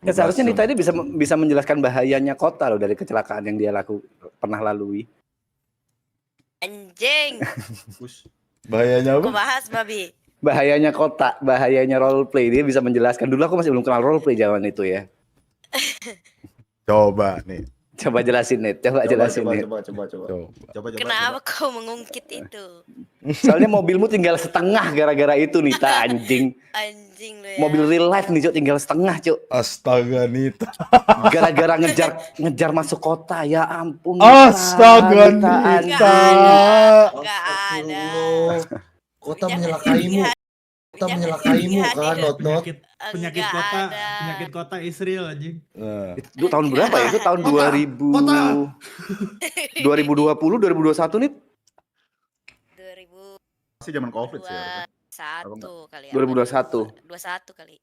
Ya, seharusnya Nita ini bisa menjelaskan bahayanya kota loh dari kecelakaan yang dia pernah lalui. Anjing. Bahayanya apa? Aku bahas babi. Bahayanya kota, bahayanya roleplay. Dia bisa menjelaskan. Dulu aku masih belum kenal roleplay zaman itu ya. Coba nih. Coba jelasin Nit, coba jelasin Nit. Coba. Kenapa kau mengungkit itu? Soalnya mobilmu tinggal setengah gara-gara itu Nita, anjing. Anjing lu ya. Mobil real life nih Cuk, tinggal setengah Cuk. Astaga Nita. Gara-gara ngejar masuk kota, ya ampun. Astaga Nita. Enggak ada. Kota menyelakaimu. Kota menyelakaimu kan, Not. Penyakit kota Israel anjing. Itu tahun berapa ya? Itu tahun 2020, 2021 nih. 2000 masih zaman Covid sih ya. 21 kali ya. 2021. 21 kali.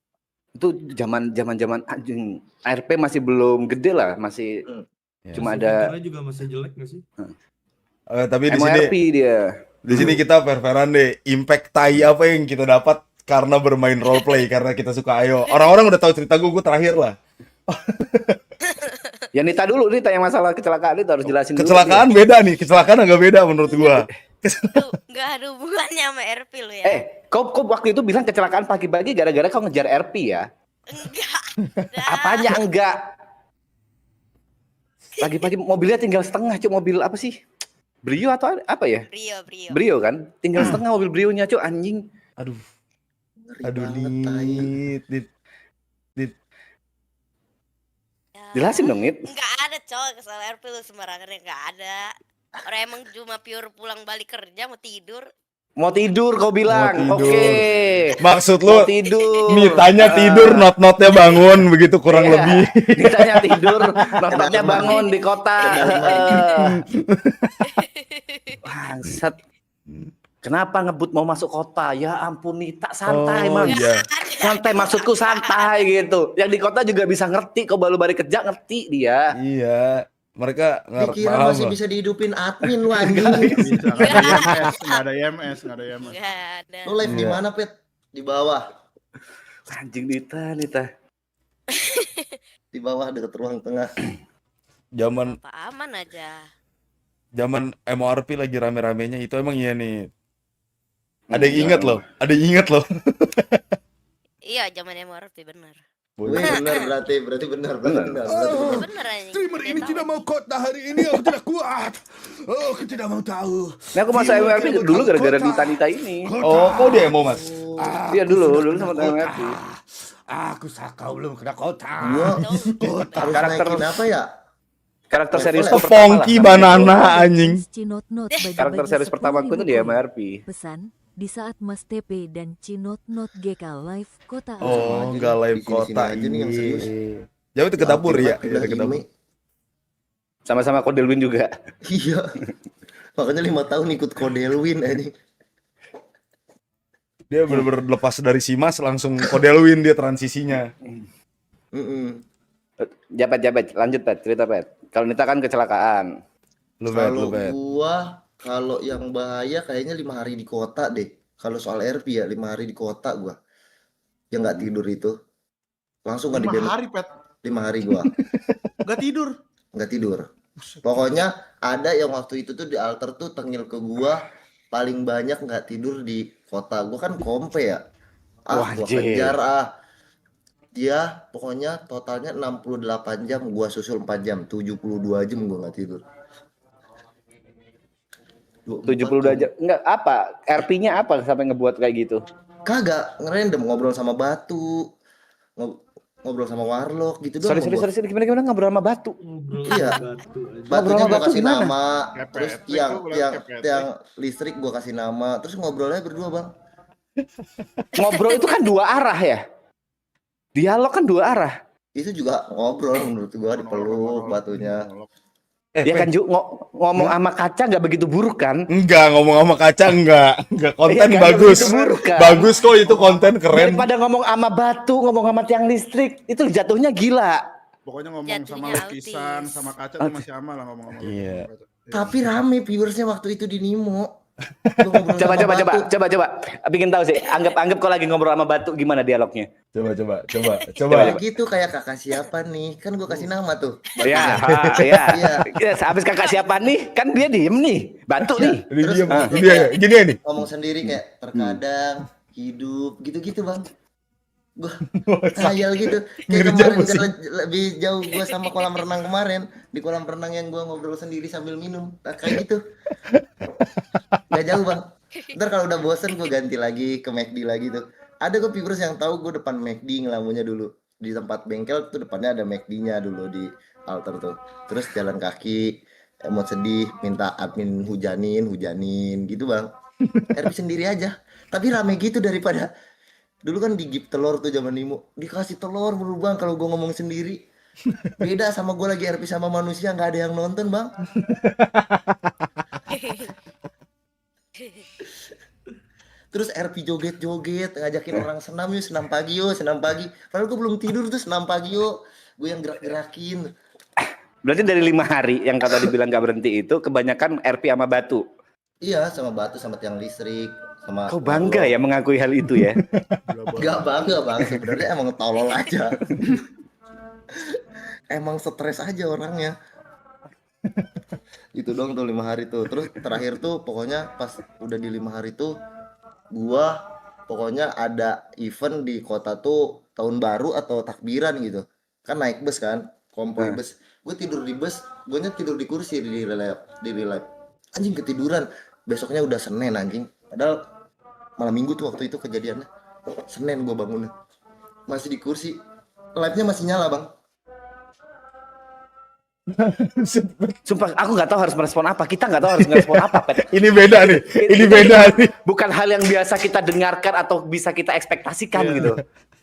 Itu zaman anjing. ARP masih belum gede lah, masih cuma ada. Filternya juga masih jelek nggak sih? Tapi di MRP sini dia. di sini kita fair-fairan deh. Impact tai apa yang kita dapat karena bermain roleplay, karena kita suka ayo. Orang-orang udah tahu cerita gue terakhir lah. Ya Nita dulu, Nita yang masalah kecelakaan itu harus jelasin dulu. Kecelakaan beda nih, kecelakaan agak beda menurut gua. Tuh, enggak ada hubungannya sama RP lu ya. Kau waktu itu bilang kecelakaan pagi-pagi gara-gara kau ngejar RP ya? Enggak. Apanya enggak? Pagi-pagi mobilnya tinggal setengah, Cuk. Mobil apa sih? Brio atau apa ya? Brio. Brio kan? Tinggal setengah mobil Brionya, Cuk, anjing. Aduh, Nit. Jelasin dong, Nit. Enggak ada cowok soal RP lu sembarangan, enggak ada. Orang emang cuma pure pulang balik kerja mau tidur. Mau tidur kau bilang. Mau tidur. Oke. Maksud lu Mau tidur. Nitanya tidur, not-notnya bangun begitu kurang Iya. lebih. Nitanya tidur, notnya bangun di kota. Bangsat. Kenapa ngebut mau masuk kota? Ya ampun Nita, santai Mas. Iya. Santai, maksudku santai gitu. Yang di kota juga bisa ngerti, kau baru balik kerja ngerti dia. Iya. Mereka ngerti Dikira masih bisa dihidupin admin lu anjing. Nggak ada IMS. Enggak ada. Lu live di mana, Pet? Di bawah. Anjing Nita. Di bawah dekat ruang tengah. Zaman Apa aman aja. MORP lagi rame-ramenya itu emang iya nih. Ada yang ingat loh. Iya, zaman MRP benar. Wih, benar berarti benar. Benar anjing. Streamer ini tidak mau kota hari ini, aku tidak kuat. Oh, aku tidak mau tahu. Nah aku masuk MRP dulu gara-gara Nita ini. Oh, kau demo Mas? Iya dulu sama MRP. Aku kau belum kena kota. Harus Karakter- naikin apa ya? Karakter serius Level pertama Ponky lah. banana anjing. Karakter series pertamaku itu di MRP. Pesan di saat Mas TP dan Cinot Not GK live kota Oh, enggak live Di sini-sini kota aja nih yang serius. Jauh itu ke dapur ya. Pindah Ke dapur. gini. Sama-sama Kodelwin juga. Iya. Makanya 5 tahun ikut Kodelwin anjing. Dia bener-bener lepas dari Simas langsung Kodelwin dia transisinya. Jabat, lanjut Pet, cerita Pet. Kalau Nita kan kecelakaan. Lu Kalau bet. gua kalau yang bahaya kayaknya 5 hari di kota deh. Kalau soal RP ya 5 hari di kota gua. Yang nggak tidur itu. Langsung kan 5 hari, Pet. 5 hari gua. Nggak tidur. Nggak tidur. Pokoknya ada yang waktu itu tuh di alter tuh tengil ke gua paling banyak nggak tidur di kota. Gua kan kompe ya. Wah, Gua anjir. kejar dia pokoknya totalnya 68 jam, gua susul 4 jam, 72 jam gua nggak tidur. 72 jam. Enggak apa? RP-nya apa sampai ngebuat kayak gitu? Kagak, ngerandom ngobrol sama batu. Ngobrol sama warlock gitu doang. Sorry, gimana ngobrol sama batu? Iya. Ngobrol Batunya sama gua batu kasih gimana? nama, Kepet, terus tiang listrik gua kasih nama, terus ngobrolnya berdua, Bang. Ngobrol itu kan dua arah ya? Dialog kan dua arah. Itu juga ngobrol menurut gua dipeluk batunya. Ya kan ngomong sama kaca nggak begitu buruk kan? Enggak, ngomong sama kaca enggak konten Iya kan, bagus. begitu buruk kan? Bagus kok itu konten keren. Daripada ngomong sama batu, ngomong sama tiang listrik, itu jatuhnya gila. Pokoknya ngomong Jatuhnya sama lukisan, autis. sama kaca tuh masih aman lah ngomong-ngomong. Iya. Tapi rame viewersnya waktu itu di Nimo. Gua ngobrol Coba sama coba coba batu. coba coba. Bikin tahu sih. Anggap kau lagi ngobrol sama batu gimana dialognya? Coba. Ya gitu kayak kakak siapa nih? Kan gua kasih nama tuh. Ya, Iya. ya. Ya, habis kakak siapa nih? Kan dia diem nih. Batu nih. Ini Terus- diam. Ini ya, gini ya nih. Ngomong sendiri kayak terkadang hidup gitu-gitu bang. Gua khayal gitu. Kayak Ngerjain kemarin sih. lebih jauh gua sama kolam renang kemarin. Di kolam renang yang gua ngobrol sendiri sambil minum. Nah, kayak gitu. Gak jauh bang. Ntar kalau udah bosen gue ganti lagi ke McD lagi tuh. Ada gue viewers yang tahu gue depan McD ngelamunya dulu. Di tempat bengkel tuh depannya ada McD-nya dulu di altar tuh. Terus jalan kaki, emot sedih, minta admin hujanin gitu bang. RP sendiri aja. Tapi rame gitu daripada dulu kan digip telur tuh zaman Nimo. Dikasih telur mulu bang kalau gue ngomong sendiri. Beda sama gue lagi RP sama manusia nggak ada yang nonton bang. Terus RP joget-joget ngajakin orang senam yuk, senam pagi yuk, senam pagi. Padahal gue belum tidur tuh senam pagi yuk. Gue yang gerak-gerakin. Berarti dari 5 hari yang kata dibilang gak berhenti itu kebanyakan RP sama batu. Iya, sama batu, sama tiang listrik, sama. Kau bangga ya mengakui hal itu ya? Gak bangga bang, sebenarnya emang tolol aja. Emang stres aja orangnya. Itu dong tuh 5 hari tuh. Terus terakhir tuh pokoknya pas udah di 5 hari tuh gua pokoknya ada event di kota tuh tahun baru atau takbiran gitu. Kan naik bus kan, konvoy bus. Gue tidur di bus, guanya tidur di kursi di relap. Anjing ketiduran. Besoknya udah Senin anjing. Padahal malam Minggu tuh waktu itu kejadiannya. Senin gua bangunnya. Masih di kursi. Live-nya masih nyala, Bang. Sumpah aku nggak tahu harus merespon apa. Kita nggak tahu harus merespon apa, Pet. Ini beda nih. Ini beda nih. Bukan hal yang biasa kita dengarkan atau bisa kita ekspektasikan gitu.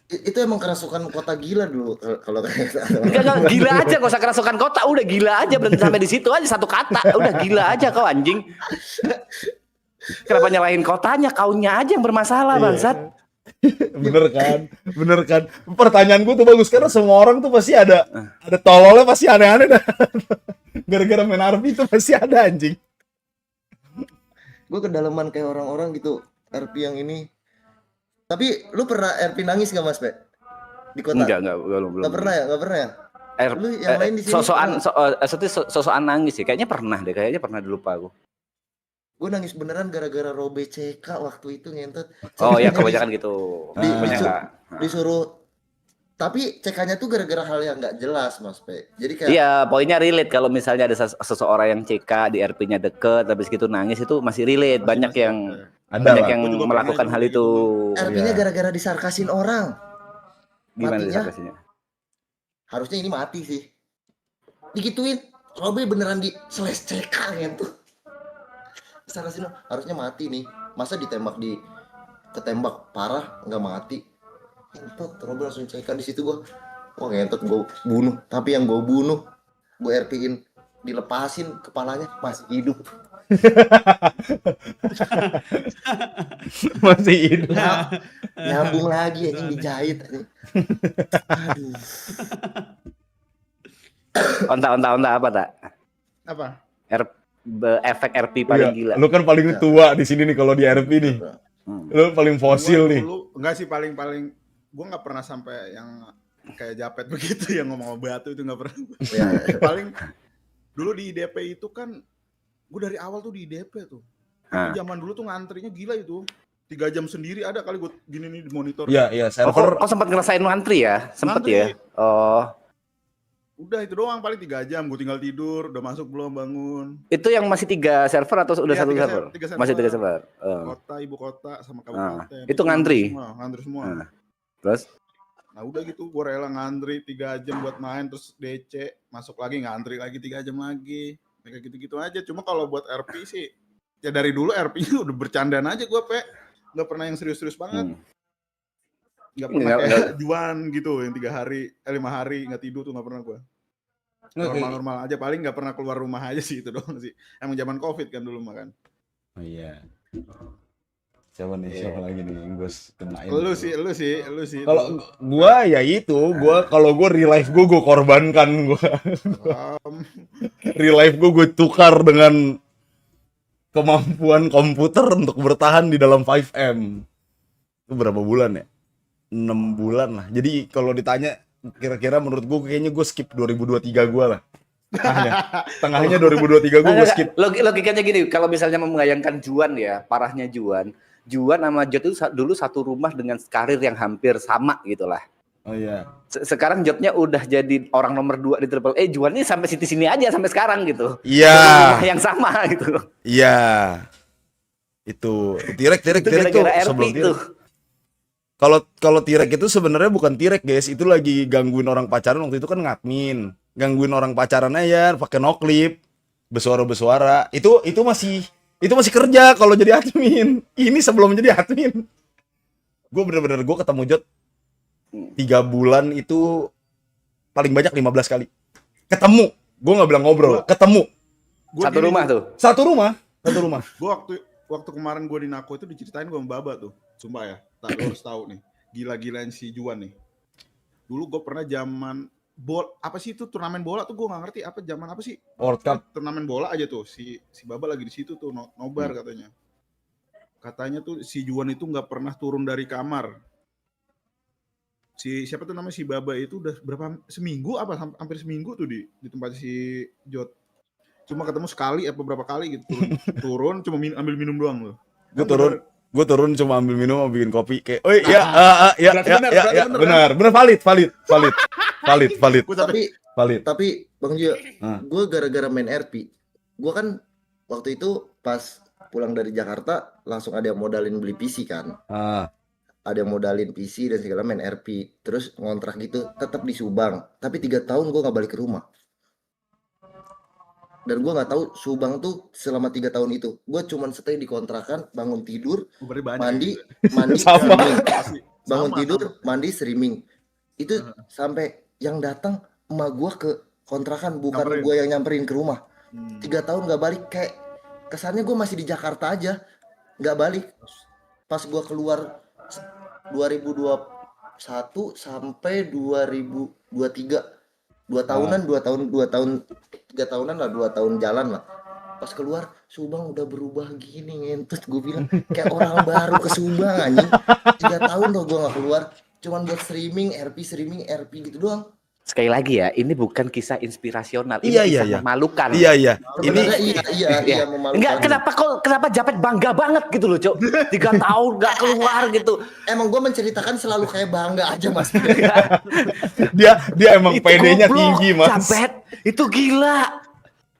Itu emang kerasukan kota gila dulu kalau kayak Enggak, gila aja, gak usah kerasukan kota, udah gila aja, berhenti sampai di situ aja satu kata, udah gila aja kau anjing. Kenapa nyalahin kotanya, kaunya aja yang bermasalah bangsat. Bener kan. Pertanyaan gue tuh bagus karena semua orang tuh pasti ada tololnya, pasti aneh-aneh dah. Gara-gara main RP itu pasti ada anjing. Gue kedalaman kayak orang-orang gitu RP yang ini. Tapi lu pernah RP nangis gak Mas Pe? Di kota? Enggak, belum. Gak pernah ya? Lu yang lain di sini Sosokan nangis sih, kayaknya pernah dulu lupa aku. Gue nangis beneran gara-gara Robe CK waktu itu ngentot. Oh ya kebanyakan gitu. Disuruh. Tapi CK-nya tuh gara-gara hal yang nggak jelas Mas Pe. Jadi kayak Iya, poinnya relate kalau misalnya ada seseorang yang CK di RP-nya deket, habis gitu nangis itu masih relate. Banyak yang Gua juga melakukan pernah hal itu itu. RP-nya Iya. gara-gara disarkasin orang. Gimana matinya? disarkasinya? Harusnya ini mati sih. Digituin. Robe beneran di slash CK gitu. Disarkasin harusnya mati nih. Masa ketembak parah nggak mati. Ngentot, Robe langsung CK di situ gua. Wah ngentot gua bunuh. Tapi yang gua bunuh, gua RP-in dilepasin kepalanya masih hidup. Masih hidup. Nyambung lagi anjing dijahit anjing. Aduh. Onta apa tak? Apa? Efek RP paling Iya, gila. lu kan paling tua di sini nih kalau di RP nih. Lu paling fosil Gua nih. dulu, enggak sih paling gua nggak pernah sampai yang kayak Japet begitu yang ngomong batu itu nggak pernah. Ya, Paling dulu di IDP itu kan gue dari awal tuh di IDP tuh. Tapi zaman dulu tuh ngantrinya gila itu. 3 jam sendiri ada kali gue gini nih di monitor. Iya, Oh, server. kau sempat ngerasain ngantri ya? Sempet Ngantri. ya? Oh. Udah itu doang paling 3 jam gue tinggal tidur, udah masuk belum bangun. Itu yang masih 3 server atau udah Iya, 1 tiga server? tiga server. Masih 3 server. Oh. Kota, ibu kota sama kabupaten. itu ngantri? Ngantri semua. Nah. Terus? Nah udah gitu gue rela ngantri 3 jam buat main terus DC masuk lagi ngantri lagi 3 jam lagi. Kayak gitu-gitu aja. Cuma kalau buat RP sih ya dari dulu RP-nya udah bercandaan aja gue nggak pernah yang serius-serius banget. Nggak pernah kayak Juan gitu yang 5 hari nggak tidur tuh nggak pernah gue. Normal-normal aja paling nggak pernah keluar rumah aja sih itu doang sih. Emang zaman COVID kan dulu makan. Oh iya. Siapa lagi nih yang gue kenain? Lu sih. Kalau gua ya itu, kalau gua real life gua korbankan gua. Real life gua tukar dengan kemampuan komputer untuk bertahan di dalam 5M. Itu berapa bulan ya? 6 bulan lah. Jadi kalau ditanya kira-kira menurut gue kayaknya gue skip 2023 gue lah. Tengahnya 2023 gue skip. Logikanya gini, kalau misalnya membayangkan Juan ya, parahnya Juan sama Jod itu dulu satu rumah dengan karir yang hampir sama gitulah. Oh iya. Sekarang Jodnya udah jadi orang nomor 2 di Triple A, Juan ini sampai sini aja sampai sekarang gitu. Iya. Rumah yang sama gitu. Iya. Itu Tirek tuh gara-gara sebelum RP itu. Kalau Tirek itu sebenarnya bukan Tirek, guys. Itu lagi gangguin orang pacaran waktu itu kan ngadmin. Gangguin orang pacaran aja pakai noklip, bersuara-bersuara. Itu masih kerja kalau jadi admin. Ini sebelum jadi admin. Gue bener-bener ketemu Jod 3 bulan itu paling banyak 15 kali. Ketemu. Gue nggak bilang ngobrol, ketemu. Satu rumah tuh. Satu rumah. Gue waktu kemarin gue di Nako itu diceritain gue sama Baba tuh. Sumpah ya, lu harus tahu nih. Gila-gilaan si Juan nih. Dulu gue pernah zaman apa sih itu turnamen bola tuh gue nggak ngerti apa zaman apa sih? World Cup. Turnamen bola aja tuh. Si Baba lagi di situ tuh nobar katanya. Katanya tuh si Juan itu nggak pernah turun dari kamar. Siapa tuh namanya si Baba itu udah seminggu apa hampir seminggu tuh di tempat si Jod. Cuma ketemu sekali apa berapa kali gitu turun cuma ambil minum doang loh. Gue turun cuma ambil minum mau bikin kopi kayak, "Oi, ya, benar, valid." Tapi Bang Gio, gue gara-gara main RP, gue kan waktu itu pas pulang dari Jakarta langsung ada yang modalin beli PC kan. Ada yang modalin PC dan segala main RP, terus ngontrak gitu, tetap di Subang. Tapi 3 tahun gue nggak balik ke rumah. Dan gue nggak tahu Subang tuh selama 3 tahun itu, gue cuman stay di kontrakan, bangun tidur, mandi streaming, bangun tidur, mandi streaming. Itu sampai yang datang emak gue ke kontrakan, bukan gue yang nyamperin ke rumah. 3 tahun nggak balik, kayak kesannya gue masih di Jakarta aja, nggak balik. Pas gue keluar 2021 sampai 2023 2 tahunan 3 tahunan lah, 2 tahun jalan lah. Pas keluar Subang udah berubah gini, ngentut. Gue bilang kayak orang baru ke Subang anjing. 3 tahun loh gue gak keluar, cuman buat streaming RP gitu doang. Sekali lagi ya, ini bukan kisah inspirasional, ini Iya. kisah memalukan. Iya. Iya memalukan. Enggak, kenapa Japet bangga banget gitu loh, Cok. 3 tahun gak keluar gitu. Emang gue menceritakan selalu kayak bangga aja, Mas. Dia emang PD-nya tinggi, Mas. Japet, itu gila.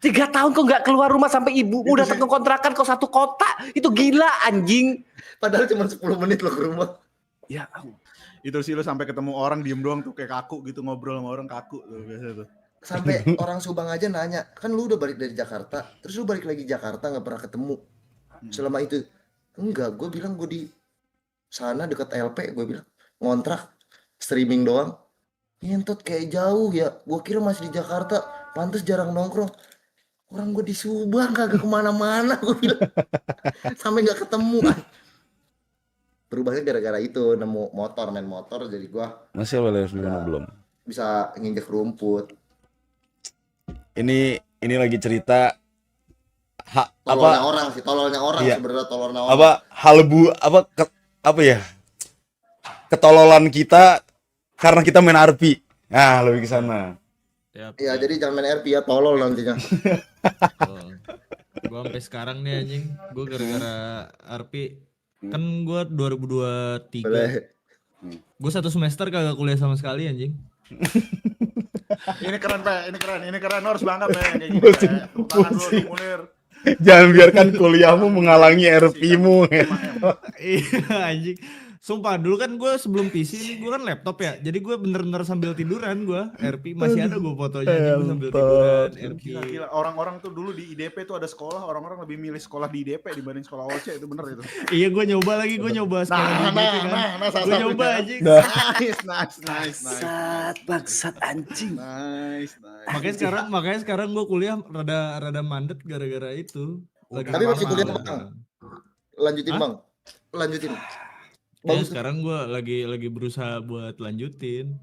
3 tahun kok gak keluar rumah sampai ibu udah satu kontrakan kok satu kota. Itu gila anjing. Padahal cuma 10 menit lo ke rumah. Ya, Itu sih lu sampai ketemu orang diem doang tuh kayak kaku gitu, ngobrol sama orang kaku tuh biasa tuh. Sampai orang Subang aja nanya, kan lu udah balik dari Jakarta, terus lu balik lagi Jakarta nggak pernah ketemu selama itu. Enggak, gue bilang gue di sana dekat LP, gue bilang ngontrak streaming doang. Ngentot kayak jauh ya, gue kira masih di Jakarta, pantes jarang nongkrong. Orang gue di Subang kagak kemana-mana, gue bilang sampai nggak ketemu. Berubahnya gara-gara itu nemu main motor, jadi gue Masih boleh belum. bisa nginjek rumput. Ini lagi cerita Tololnya orang Iya. sebenarnya tololnya orang. Ketololan kita karena kita main RP. Nah, lebih ke sana. Iya, jadi jangan main RP ya, tolol nantinya. Gue sampai sekarang nih anjing, gue gara-gara RP kan gue 2023. Boleh. Gue 1 semester kagak kuliah sama sekali anjing. Ini keren, Pe. Ini keren. Lu harus bangga, Pe. Kayak gini, Pusing, Pe. Tepuk tangan lu, pusing. Munir. Jangan biarkan kuliahmu menghalangi RP-mu. Iya anjing. Sumpah dulu kan gue sebelum PC ini gue kan laptop ya. Jadi gue bener-bener sambil tiduran gue RP. Masih ada gue fotonya gue sambil tiduran RP. Gila. Orang-orang tuh dulu di IDP tuh ada sekolah, orang-orang lebih milih sekolah di IDP dibanding sekolah OC, itu bener itu. Iya gue nyoba sekolah di IDP kan. Gue nyoba anjing. Nice. bangsat anjing. Nice. Makanya sekarang gue kuliah rada mandet gara-gara itu. Tapi masih kuliah, Bang. Lanjutin, Hah? Bang. Lanjutin. Ya Bagus. sekarang gue lagi berusaha buat lanjutin.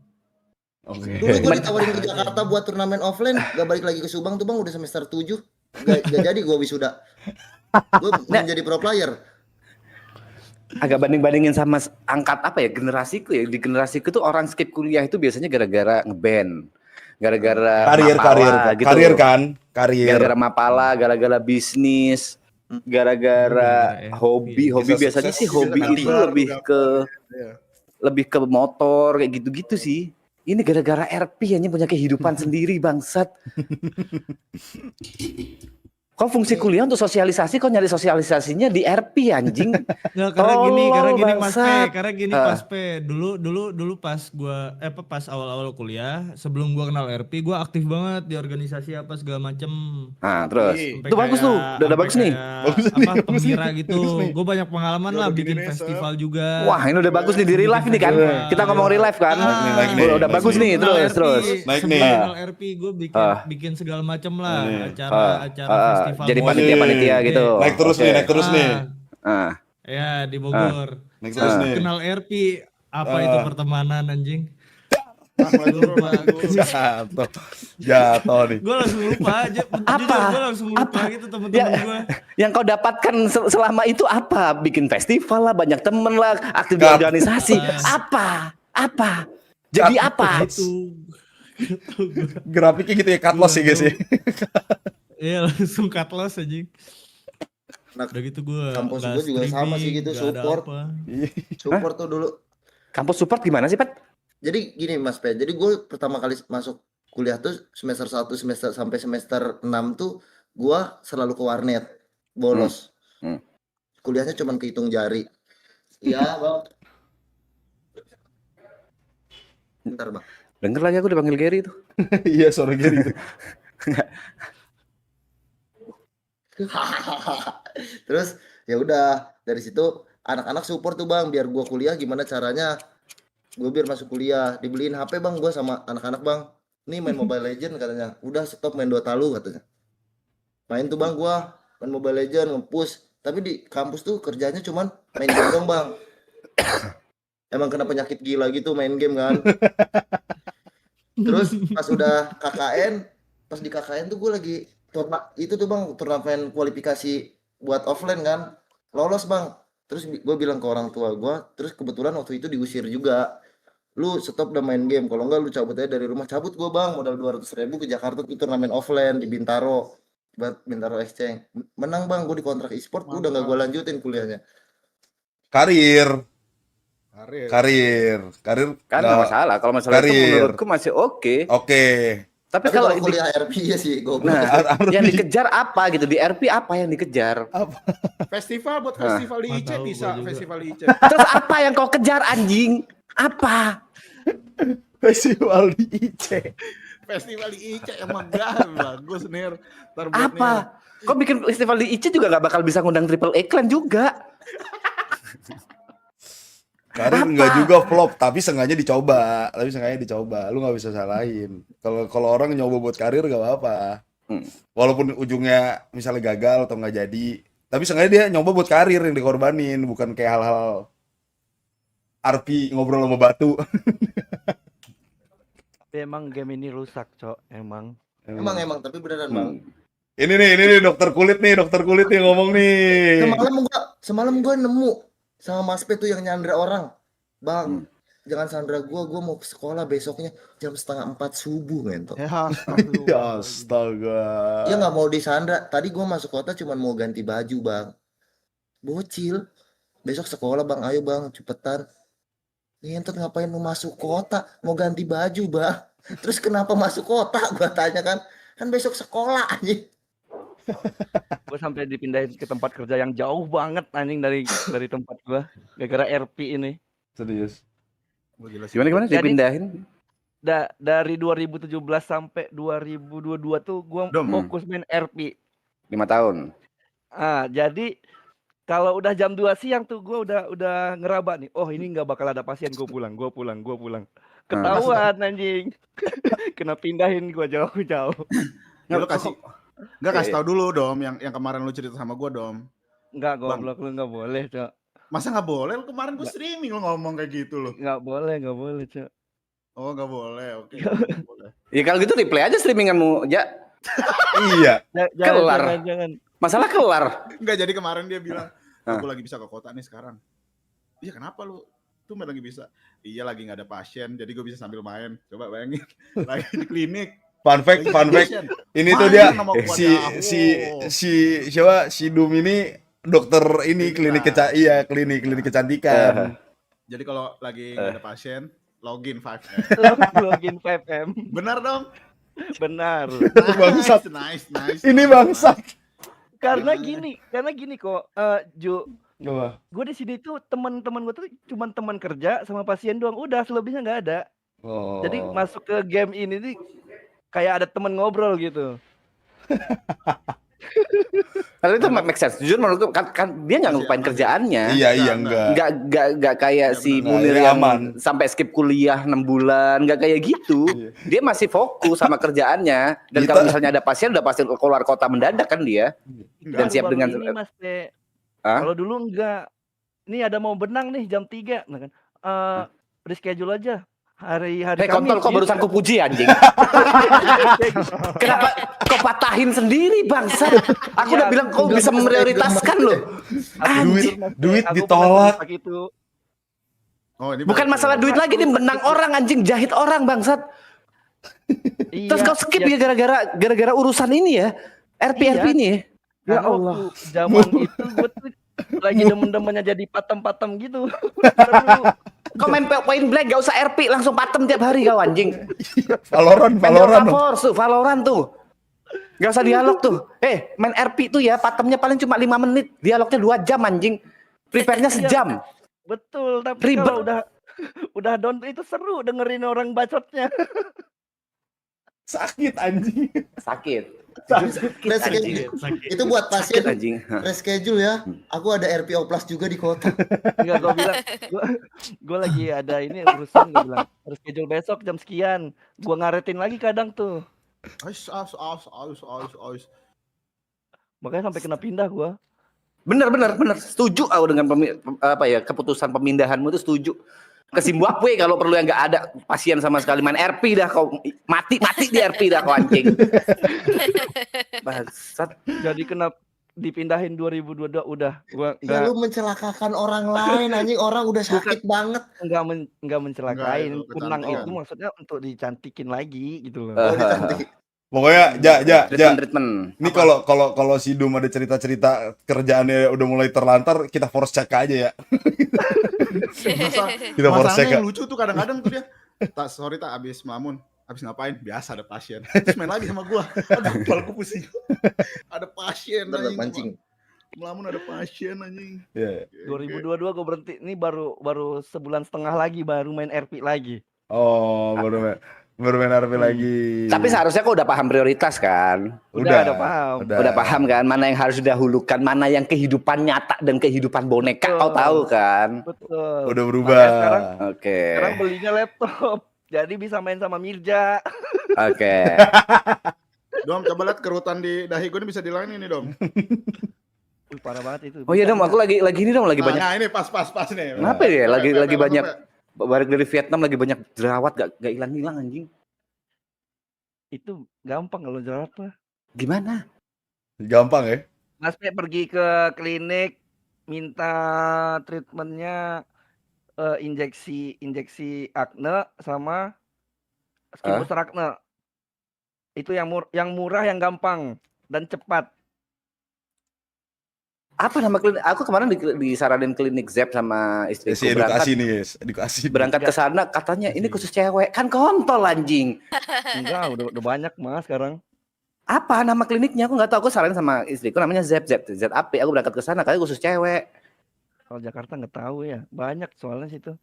Oke. Dulu gue ditawarin ke Jakarta buat turnamen offline, gak balik lagi ke Subang tuh, Bang, udah semester 7. Gak jadi gue wisuda. Gue menjadi pro player. Agak banding-bandingin sama angkat apa ya, generasiku ya. Di generasiku tuh orang skip kuliah itu biasanya gara-gara ngeband, gara-gara mapala gitu. Karir kan, karir. Gara-gara mapala, gara-gara bisnis, gara-gara Gara-gara hobi. Hobi Bisa biasanya sukses, sih hobi bisa itu nanti. lebih ke motor kayak gitu-gitu sih. Ini gara-gara RP hanya punya kehidupan sendiri bangsat. Kok fungsi kuliah untuk sosialisasi, kok nyari sosialisasinya di RP anjing? Nggak, karena gini Mas P, bangsat. karena gini Mas P. Dulu pas gua pas awal-awal kuliah, sebelum gua kenal RP, gua aktif banget di organisasi apa segala macem. Nah, terus. Sampai Itu bagus tuh, udah sampai bagus nih. Bagus nih, Apa bagus nih, pemira gitu. bagus nih. Gue banyak pengalaman Udah lah begini bikin nih, Sob. festival juga. Wah, ini udah bagus nih di real life nih kan. Festival. Kita ngomong real life kan. Naik nih, Udah naik bagus nih. nih, Sebelum kenal terus. RP, Naik sebelum nih. kenal RP gue bikin segala macem lah Nih. acara festival Jadi musik. panitia gitu. Naik terus Oke. nih, naik terus nih. Ah, Ya di Bogor. Naik terus nih. Kenal RP, apa itu pertemanan anjing? Jatuh nih. Gue langsung lupa aja. Apa? Gue langsung lupa Apa? gitu temen-temen gue. yang kau dapatkan selama itu apa? Bikin festival lah, banyak temen lah, aktif di Gap. organisasi. Apa? Jadi Gap. apa? Itu. Grafiknya gitu ya, cut loss sih guys ya. Iya langsung cut loss anjing. Nah, Udah gitu gue. kampus gue juga sama sih gitu, support. Support tuh dulu. Kampus support gimana sih, Pat? Jadi gini Mas Pe, jadi gue pertama kali masuk kuliah tuh semester 1 semester sampai semester 6 tuh gue selalu ke warnet, bolos. Kuliahnya cuman kehitung jari. Iya bang. Bentar bang. Denger lagi aku dipanggil Gary tuh. Iya, suara gitu. Terus ya udah dari situ anak-anak support tuh bang, biar gue kuliah gimana caranya gue biar masuk kuliah, dibeliin HP bang gue sama anak-anak bang, nih main Mobile Legend katanya, udah stop main Dota lu katanya, main tuh bang gue main Mobile Legend nge-push, tapi di kampus tuh kerjanya cuman main game dong bang. Emang kena penyakit gila gitu main game kan. Terus pas udah KKN, pas di KKN tuh gue lagi itu tuh bang turnamen kualifikasi buat offline kan, lolos bang. Terus gue bilang ke orang tua gue, terus kebetulan waktu itu diusir juga, lu stop udah main game, kalau enggak lu cabut aja dari rumah. Cabut gue bang, modal 200.000 ke Jakarta tuh turnamen offline di Bintaro, buat Bintaro Exchange, menang bang. Gue dikontrak e-sport, udah nggak gue lanjutin kuliahnya. Karir. Kan nggak masalah. Kalau masalah itu Karir. menurutku masih oke. Oke. Tapi Tapi kalau kalau kuliah RP ya sih gue nah, yang dikejar apa gitu di RP, apa yang dikejar? Festival buat festival di IC tahu bisa, gua juga. festival di IC. Terus apa yang kau kejar anjing? Apa? Festival di IC. Festival di IC emang gak bagus Nir. Ntar buat Apa? Kau bikin festival di IC juga nggak bakal bisa ngundang Triple A Clan juga. Karir enggak juga flop, tapi sengaja dicoba. Lu nggak bisa salahin. Kalau orang nyoba buat karir gak apa-apa. Walaupun ujungnya misalnya gagal atau nggak jadi, tapi sengaja dia nyoba buat karir yang dikorbanin, bukan kayak hal-hal RP ngobrol sama batu. Tapi emang game ini rusak, Cok. Emang. Emang tapi beneran bang. Ini nih dokter kulit nih ngomong nih. Semalam gua nemu sama Mas Pe tuh yang nyandra orang, bang. Jangan sandra gua mau ke sekolah besoknya jam 3:30 subuh ngentot. Ya astaga. Dia nggak mau disandra. Tadi gua masuk kota cuman mau ganti baju bang. Bocil. Besok sekolah bang, ayo bang cepetan. Ngentot ngapain mau masuk kota? Mau ganti baju bang. Terus kenapa masuk kota? Gua tanya kan. Kan besok sekolah anjing. Gue sampai dipindahin ke tempat kerja yang jauh banget anjing dari tempat gue gara-gara RP ini. Serius. Gimana Jadi- dipindahin? Dari 2017 sampai 2022 tuh gue fokus main RP. 5 tahun. Jadi kalau udah jam 2 siang tuh gue udah ngeraba nih. Oh ini nggak bakal ada pasien, gue pulang. Ketahuan anjing. Kena pindahin gue jauh-jauh. Nggak kasih tahu dulu Dom, yang kemarin lu cerita sama gua Dom. Nggak, goblok lu nggak boleh, Cok. Masa nggak boleh? Lu kemarin gua streaming lu ngomong kayak gitu loh. Nggak boleh, Cok. Oh nggak boleh, oke. Nggak boleh. Ya kalau gitu replay aja streaminganmu, ya. Iya. Kelar. Jangan. Masalah kelar. Enggak, jadi kemarin dia bilang, Hah? aku lagi bisa ke kota nih sekarang. Iya kenapa lu? Tuh lagi bisa. Iya lagi nggak ada pasien, jadi gue bisa sambil main. Coba bayangin, lagi di klinik. Fun fact, lagi fun di fact. pasien. Ini tuh Main dia sama gua si dah. siapa si Dum ini dokter ini klinik klinik kecantikan. Jadi kalau lagi nggak ada pasien, login 5M. Login 5M. Benar dong? Benar. Bangsat. Nice. Ini bangsat. Karena gini kok, Ju. Apa? Gue di sini tuh teman-teman gue tuh cuman teman kerja sama pasien doang. Udah selebihnya nggak ada. Oh. Jadi masuk ke game ini nih kayak ada teman ngobrol gitu. Kalau itu make sense. Jujur menurutku kan dia nggak ngelupain kerjaannya. Iya enggak. Nggak kayak si benar. Munir Ini yang aman. sampai skip kuliah 6 bulan, nggak kayak gitu. Dia masih fokus sama kerjaannya. Dan kalau misalnya ada pasien, udah pasti keluar kota mendadak kan dia. Dan siap dengan ini Mas Pe. Hah? Kalau dulu enggak. Ini ada mau benang nih jam 3. Nah kan. Reschedule aja. Hari kontol kok barusan ku puji anjing. Kenapa kau patahin sendiri bangsa? Aku udah bilang kau bisa memprioritaskan loh. Duit ditolak. Oh, ini Bukan masalah duit lagi nih, benang orang anjing, jahit orang bangsat. Terus kau skip ya gara-gara urusan ini ya. RP ini ya. Ya Karena Allah. waktu zaman itu gue tuh lagi demen-demennya jadi patem-patem gitu. Kau main point blank gak usah RP, langsung patem tiap hari kau anjing. Valorant. Valorant tuh. Gak usah dialog tuh. Main RP tuh ya, patemnya paling cuma 5 menit, dialognya 2 jam anjing. Prepare-nya sejam. Betul, tapi Ribet. kalau udah down itu seru dengerin orang bacotnya. Sakit anjing. Sakit. Itu buat pasien Sakit anjing. reschedule ya. Aku ada RPO Plus juga di kota. Enggak, gue bilang gue lagi ada ini urusan, gue bilang reschedule besok jam sekian. Gue ngaretin lagi kadang tuh. Makanya sampai kena pindah gue. Bener. Setuju aku dengan keputusan pemindahanmu itu setuju. Ke Zimbabwe kalau perlu yang nggak ada pasien sama sekali, main RP dah kau, mati di RP dah kau anjing. Bangsat. Jadi kena dipindahin 2022 udah gua Ya lu mencelakakan orang lain anjing, orang udah sakit banget. enggak mencelakain. Enggak, itu Kunang kecantikan. itu maksudnya untuk dicantikin lagi gitu loh. Oh, dicantik. Pokoknya Treatment. Ini kalau si Dum ada cerita-cerita kerjaannya udah mulai terlantar, kita force check aja ya. Kita force check. Masalahnya yang lucu tuh kadang-kadang tuh dia, sorry abis melamun. Habis ngapain? Biasa ada pasien. Terus main lagi sama gua. Aduh, kepalaku pusing. Ada pasien Tetap anjing. mancing. Melamun ada pasien anjing. Iya. 2022 gue berhenti. Ini baru sebulan setengah lagi baru main RP lagi. Oh, baru main RP lagi. Tapi seharusnya kau udah paham prioritas kan? Udah paham. Udah paham kan? Mana yang harus didahulukan, mana yang kehidupan nyata dan kehidupan boneka, kau tahu kan? Betul. Udah berubah. Sekarang belinya laptop. Jadi bisa main sama Mirja. Oke. Dom, coba lihat kerutan di dahi gue ini bisa dihilangin nih, Dom. Parah banget itu. Oh iya Dom, aku lagi ini dong, lagi banyak. Nah, ini pas nih. Kenapa ya? Lagi Sampai banyak. Balik dari Vietnam lagi banyak jerawat gak hilang anjing. Itu gampang kalau jerawat mah. Gimana? Gampang ya? Mas Pe pergi ke klinik minta treatmentnya injeksi akne sama skin booster akne. Itu yang murah, yang gampang dan cepat. Apa nama klinik? Aku kemarin disaranin klinik Zep sama istriku. Si edukasi nih guys, edukasi. Berangkat ke sana katanya ini khusus cewek. Kan kontol anjing. Enggak, udah banyak Mas sekarang. Apa nama kliniknya? Aku nggak tahu. Aku saranin sama istriku namanya ZAP. Aku berangkat ke sana katanya khusus cewek. Kalau Jakarta nggak tahu ya, banyak soalnya situ.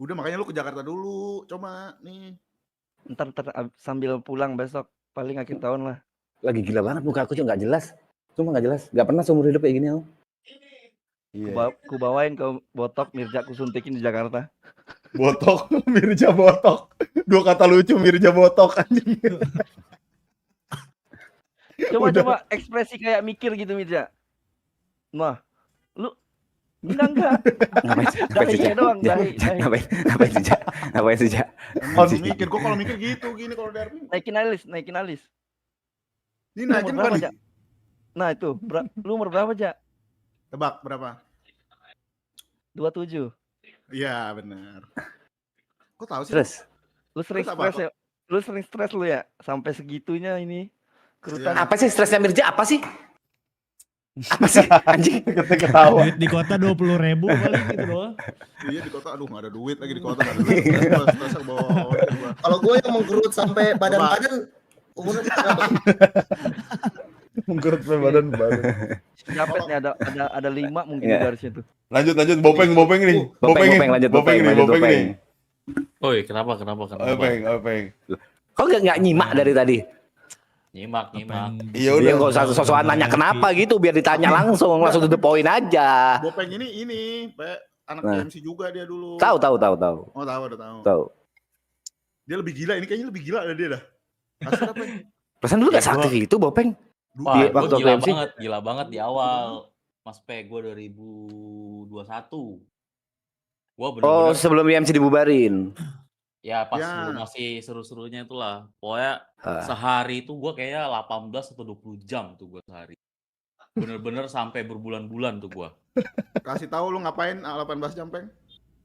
Udah makanya lu ke Jakarta dulu, coba nih. Ntar sambil pulang besok, paling akhir tahun lah. Lagi gila banget muka aku juga nggak jelas. Cuma nggak jelas. Nggak pernah seumur hidup kayak gini aku. Iya. Ku bawain ke botok Mirja, ku suntikin di Jakarta. Botok, Mirja botok. 2 kata lucu, Mirja botok anjing. Coba ekspresi kayak mikir gitu Mirja. Nah, lu enggak. Ngapain sih? Dahinya doang, dahi. Ngapain sih, Jak? Kalau mikir, gua kalau mikir gitu gini kalau dari Naikin alis. ini naikin bukan nih. Nah itu, lu umur berapa, Ja? Tebak berapa? 27. Iya benar. Kok tahu sih? Terus Lu sering Terus apa, stres ya? Lu sering stres lu ya? Sampai segitunya ini kerutan. Iya. apa sih stresnya Mirja? Apa sih? Apa sih anjing? Ketawa. Duit di kota 20.000 paling gitu doang. Iya di kota, aduh nggak ada duit lagi di kota, nggak ada duit. Stres bawa ojek gua. Kalau gue yang mengkerut sampai badan-badan umurnya berapa? Mengkerut sampai badan. Dapat nih ada 5 mungkin Iya. di garisnya tuh. Lanjut Bopeng nih. Bopeng, lanjut Bopeng, lanjut Bopeng. Oi, kenapa? Bopeng. Kok nggak nyimak dari tadi? Nyimak. Iya Dia udah. nggak usah sosokan nanya kenapa gitu, biar ditanya langsung to the point aja. Bopeng ini, Pak, anak Nah. MC juga dia dulu. Tahu. Oh tahu, udah tahu. Tahu. Dia lebih gila, ini kayaknya lebih gila dari dia dah. Asal apa? Perasaan dulu Ya, gak sakti itu Bopeng. Wah, Di gue waktu gila MC. banget, di awal. Mas P, gue 2021. Gue Oh, bener-bener, sebelum MC dibubarin. ya pas Ya. lu masih seru-serunya itulah. Pokoknya Ah. sehari itu gue kayak 18 atau 20 jam tuh gue sehari. Bener-bener sampai berbulan-bulan tuh gue. Kasih tahu lu ngapain 18 jam, Peng?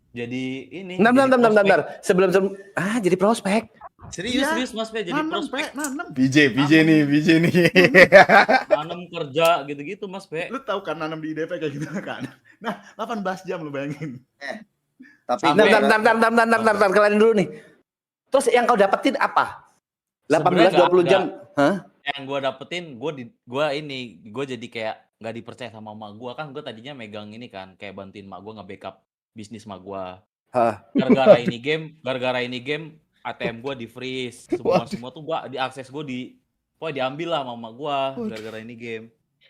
Jadi ini. Bentar. jadi prospek. Sebelum jadi prospek. Serius Mas P, jadi Nanem, prospek. Pe, nanem. PJ nih. Nanam kerja gitu-gitu Mas P. Lu tahu kan nanem di IDP kayak gitu kan? Nah, 18 jam lu bayangin. Tapi Sampai- Bentar, kalian dulu nih. Terus yang kau dapetin apa? 18 Sebenarnya 20 jam. Hah? Yang gue dapetin, gue jadi kayak nggak dipercaya sama emak gue kan. Gue tadinya megang ini kan, kayak bantuin emak gue nge-backup bisnis emak gue. Hah. Gara-gara ini game ATM gue di freeze, semua tuh gua diakses gue pokoknya diambil lah sama emak gue gara-gara ini game.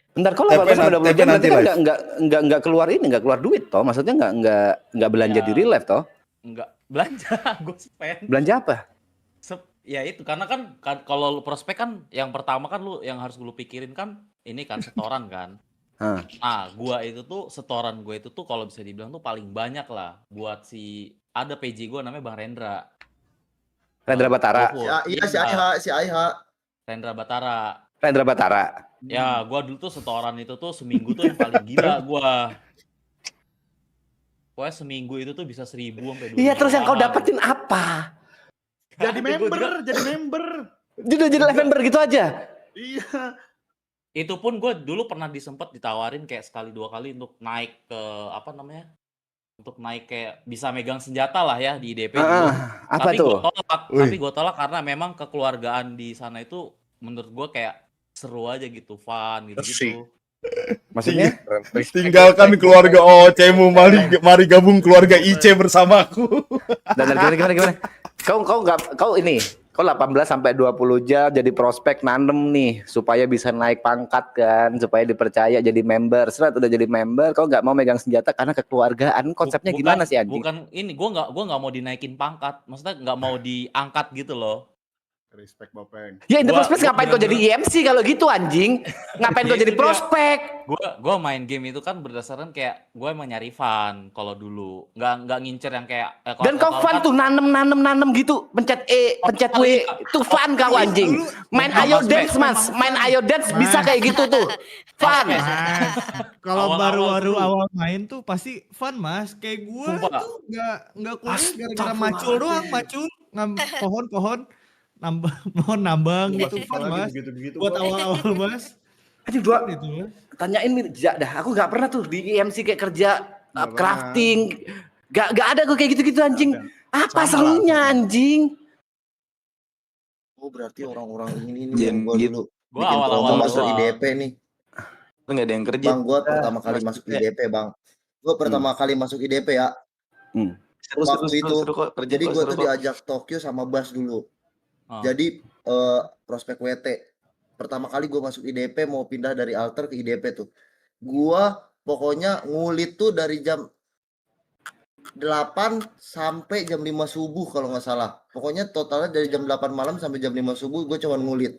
Bentar, kalau TP 18 sampai 20 jam nanti berarti kan live. nggak keluar duit toh. Maksudnya nggak belanja Ya. di real life toh. Enggak belanja, gue spend. Belanja apa? Ya itu karena kan kalau lu prospek kan yang pertama kan yang harus lu pikirin kan ini kan setoran kan. Hah. Nah, setoran gue itu tuh kalau bisa dibilang tuh paling banyak lah buat ada PJ gue namanya Bang Rendra. Rendra Batara. GoFood. iya si Aiha. Rendra Batara. Rendra Batara. Ya, gua dulu tuh setoran itu tuh seminggu tuh yang paling gila gua. Pokoknya seminggu itu tuh bisa 1.000 sampai 2.000. Iya, terus yang kau dapetin apa? Jadi member. Dia udah jadi live member gitu aja. Iya. Itu pun gue dulu pernah ditawarin kayak sekali 2 kali untuk naik ke untuk naik kayak bisa megang senjata lah ya di IDP dulu. Apa Tapi tuh? gue tolak karena memang kekeluargaan di sana itu menurut gue kayak seru aja gitu, fun gitu-gitu. Maksudnya? Tinggalkan keluarga OC-mu, mari gabung keluarga IC bersamaku. Dan gimana? Kau 18 sampai 20 jam jadi prospek nanem nih supaya bisa naik pangkat kan, supaya dipercaya jadi member. Setelah udah jadi member, kau nggak mau megang senjata karena kekeluargaan. Konsepnya gimana sih anjing? Bukan ini, gue nggak mau dinaikin pangkat, maksudnya nggak mau diangkat gitu loh. Respect Bopeng. Ya itu Gua prospek ngapain kau jadi IMC kalau gitu anjing? Ngapain kau jadi prospek? Gue main game itu kan berdasarkan kayak gue emang nyari fun kalau dulu, nggak ngincer yang kayak Dan kau fun tuh nanem gitu, pencet E, pencet W, itu fun kau anjing. Main ayo dance mas, main ayo dance bisa kayak gitu tuh, fun. Mas, kalau Awal-awal baru dulu. awal main tuh pasti fun mas. Kayak gue Sumpah. tuh nggak kuliah gara-gara macul doang, pohon-pohon nambang gitu fun mas. Begitu Buat awal-awal mas. Aduh dua, Itu mas. tanyain Mirja dah, aku nggak pernah tuh di IMC kayak kerja Nggak crafting, gak ada gue kayak gitu-gitu anjing. Apa Sama serunya lah. anjing? Oh berarti orang-orang ini yang gua dulu Gue bikin awal-awal promo masuk doang. IDP nih. Nggak ada yang kerja. Bang, gua pertama kali masuk IDP, Bang. Gua pertama kali masuk IDP ya. Waktu itu. kok. Kerja Jadi kok, gua seru tuh kok. diajak Tokyo sama Bas dulu. Ah. Jadi prospek WT. Pertama kali gua masuk IDP mau pindah dari alter ke IDP tuh. Gua pokoknya ngulit tuh dari jam 8 sampai jam 5 subuh kalau nggak salah. Pokoknya totalnya dari jam 8 malam sampai jam 5 subuh gue cuman ngulit.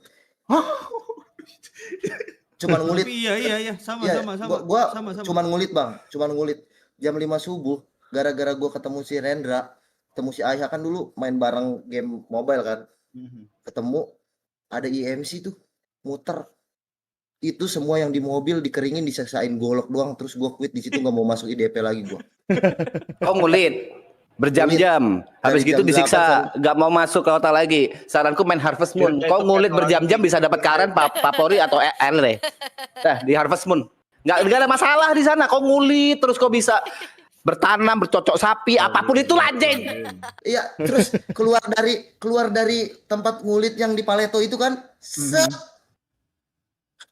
Cuman ngulit. Tapi iya sama Iya, sama gua sama. cuman ngulit bang, cuman ngulit jam 5 subuh gara-gara gua ketemu si Rendra, ketemu si Aiha kan dulu main bareng game mobile kan, ketemu ada IMC tuh muter itu semua yang di mobil dikeringin disesain golok doang, terus gue quit di situ, nggak mau masuk IDP lagi gue. Kau ngulit berjam-jam, habis Dari gitu jam 8 disiksa, nggak mau masuk ke kota lagi. Saranku main Harvest Moon. Kau ngulit berjam-jam bisa dapat karen, papori atau LR. Nah, di Harvest Moon nggak ada masalah di sana. Kau ngulit terus kau bisa bertanam, bercocok sapi, apapun itu anjing. Iya, terus keluar dari tempat ngulit yang di Paleto itu kan,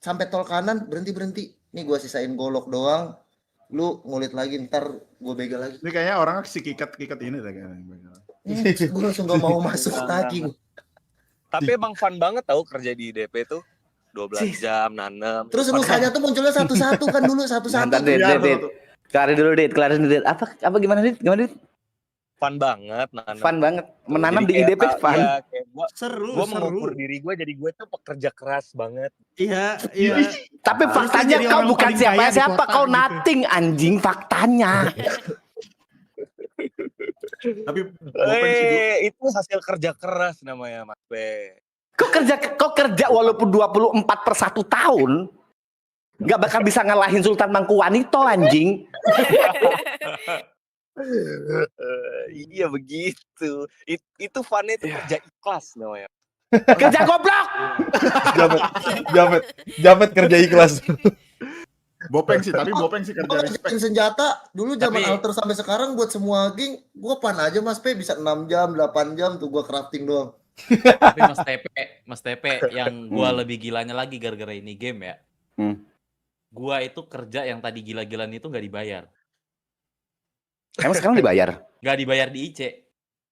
sampai tol kanan berhenti. Nih gue sisain golok doang, lu ngulit lagi, ntar gue begal lagi. Ini kayaknya orangnya si kikat ini deh kayaknya. Gue langsung gak mau masuk lagi. Tapi emang fun banget tau kerja di IDP tuh. 12 jam nanem. Terus rusanya tuh munculnya satu-satu kan dulu, satu-satu. Kelarin dulu, Dit. Apa gimana, Dit? Fun banget nanem. Fun banget. Menanam di IDP fun. Iya, kayak Seru. Gue mengukur diri gue, jadi gue tuh pekerja keras banget. Iya. Tapi faktanya jadi kau orang bukan paling kaya di siapa-siapa, kota kau gitu. nothing anjing faktanya. Tapi Bopeng sih dulu. Itu hasil kerja keras namanya Mas Be. Kau kerja walaupun 24/1 tahun, nggak bakal bisa ngalahin Sultan Mangkuwanito anjing. Iya begitu. Itu funnya itu kerja ikhlas namanya. Kerja goblok. Japet kerja ikhlas. Bopeng sih kerja respect. Senjata dulu zaman Tapi- alter sampai sekarang buat semua geng, gue pan aja Mas P bisa 6 jam, 8 jam tuh gue crafting doang. Tapi Mas TP yang gua lebih gilanya lagi gara-gara ini game ya. Gua itu kerja yang tadi gila-gilaan itu nggak dibayar. Emang sekarang dibayar? Nggak dibayar di IC.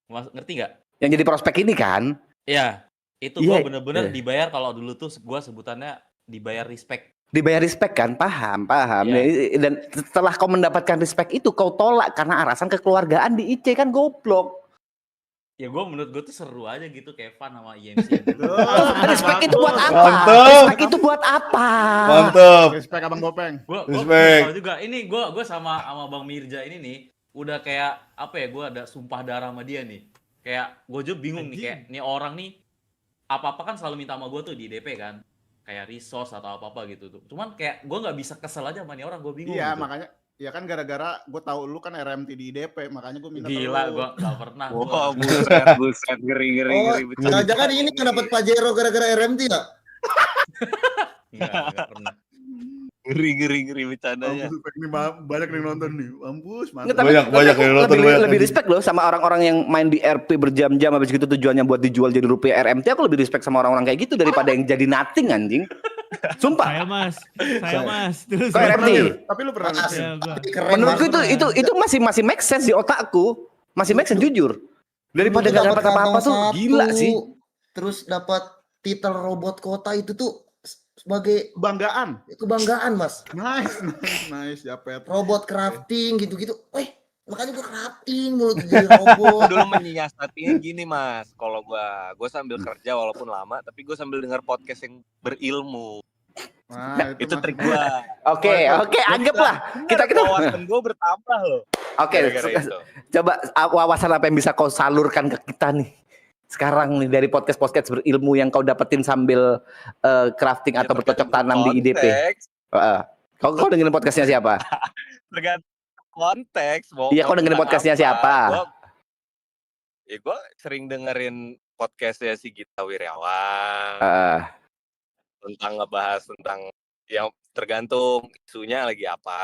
Ngerti nggak? Yang jadi prospek ini kan? Iya. Itu gua Iya, bener-bener iya. dibayar, kalau dulu tuh gua sebutannya dibayar respect. Dibayar respect kan? Paham. Iya. Dan setelah kau mendapatkan respect itu, kau tolak karena alasan kekeluargaan di IC kan goblok. Ya menurut gue tuh seru aja gitu, kayak fun sama IMC. Respect itu buat apa? Mantap. Respect itu buat apa? Mantap. Respect Abang Bopeng. Gue Respect. tahu juga. Ini gue sama Bang Mirja ini nih udah kayak apa ya? Gue ada sumpah darah sama dia nih. Kayak gue juga bingung nih, kayak nih orang nih apa-apa kan selalu minta sama gue tuh di DP kan, kayak resource atau apa-apa gitu tuh. Cuman kayak gue nggak bisa kesel aja sama nih orang, gue bingung. Iya, gitu. makanya ya kan gara-gara gue tahu lu kan RMT di IDP, makanya gue minta Gila, lu. gue nggak pernah. Wah, buset, ngeri. Jangan-jangan ini kan dapat Pajero gara-gara RMT ya? Nggak pernah. Ngeri bercandanya. Ini banyak yang nonton nih. Mampus, Nggak, mantap. Banyak yang nonton, lebih respect loh sama orang-orang yang main di RP berjam-jam habis gitu tujuannya buat dijual jadi rupiah RMT. Aku lebih respect sama orang-orang kayak gitu daripada yang jadi nothing anjing. Sumpah. Saya mas. Terus Kok RMT? Tapi lu pernah ngasih. Ya, gua. Menurutku itu masih make sense di otakku. Masih make sense jujur. Daripada gak dapat apa-apa tuh gila sih. Terus dapat titel robot kota itu tuh sebagai kebanggaan Mas. Nice, Japet. Robot crafting gitu-gitu. Makanya gue crafting mulu jadi robot. Dulu menyiasatinya gini Mas, kalau gue sambil kerja walaupun lama, tapi gue sambil dengar podcast yang berilmu. Nah, itu trik gue. Oke, anggaplah kita wawasan gue bertambah loh. Oke, gara-gara itu. coba wawasan apa yang bisa kau salurkan ke kita nih sekarang nih dari podcast berilmu yang kau dapetin sambil crafting atau bercocok tanam di IDP. Kau dengerin podcastnya siapa? Tergantung konteks. Iya, kau dengerin podcastnya siapa? Gue sering dengerin podcastnya si Gita Wirjawan. Tentang ngebahas tentang yang tergantung isunya lagi apa.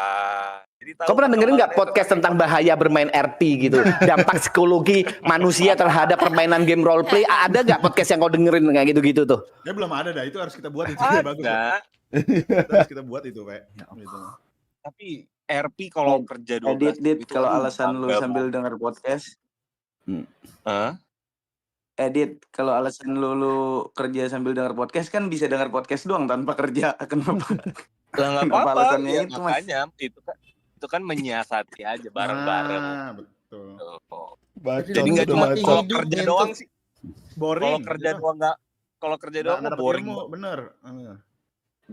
Jadi Kau pernah dengerin nggak podcast tentang bahaya bermain RP gitu? Dampak psikologi manusia terhadap permainan game roleplay. Ada nggak podcast yang kau dengerin kayak gitu-gitu tuh? Ya belum ada dah, itu harus kita buat itu. Ada. Bagus. Itu harus kita buat itu, Pak. Gitu. Tapi RP kalau kerja 12 Edit kalau alasan lu sambil denger podcast. Edit kalau alasan lu kerja sambil denger podcast kan bisa denger podcast doang tanpa kerja. Kenapa? Lah nggak Kenapa apa-apa. alasannya Ya, itu, Mas? makanya itu kan menyiasati aja bareng-bareng. Nah, betul. Jadi nggak cuma kalau kerja doang sih. Boring. Kalau kerja doang nggak. Kalau kerja doang Nggak mah dapet boring. ilmu, bener.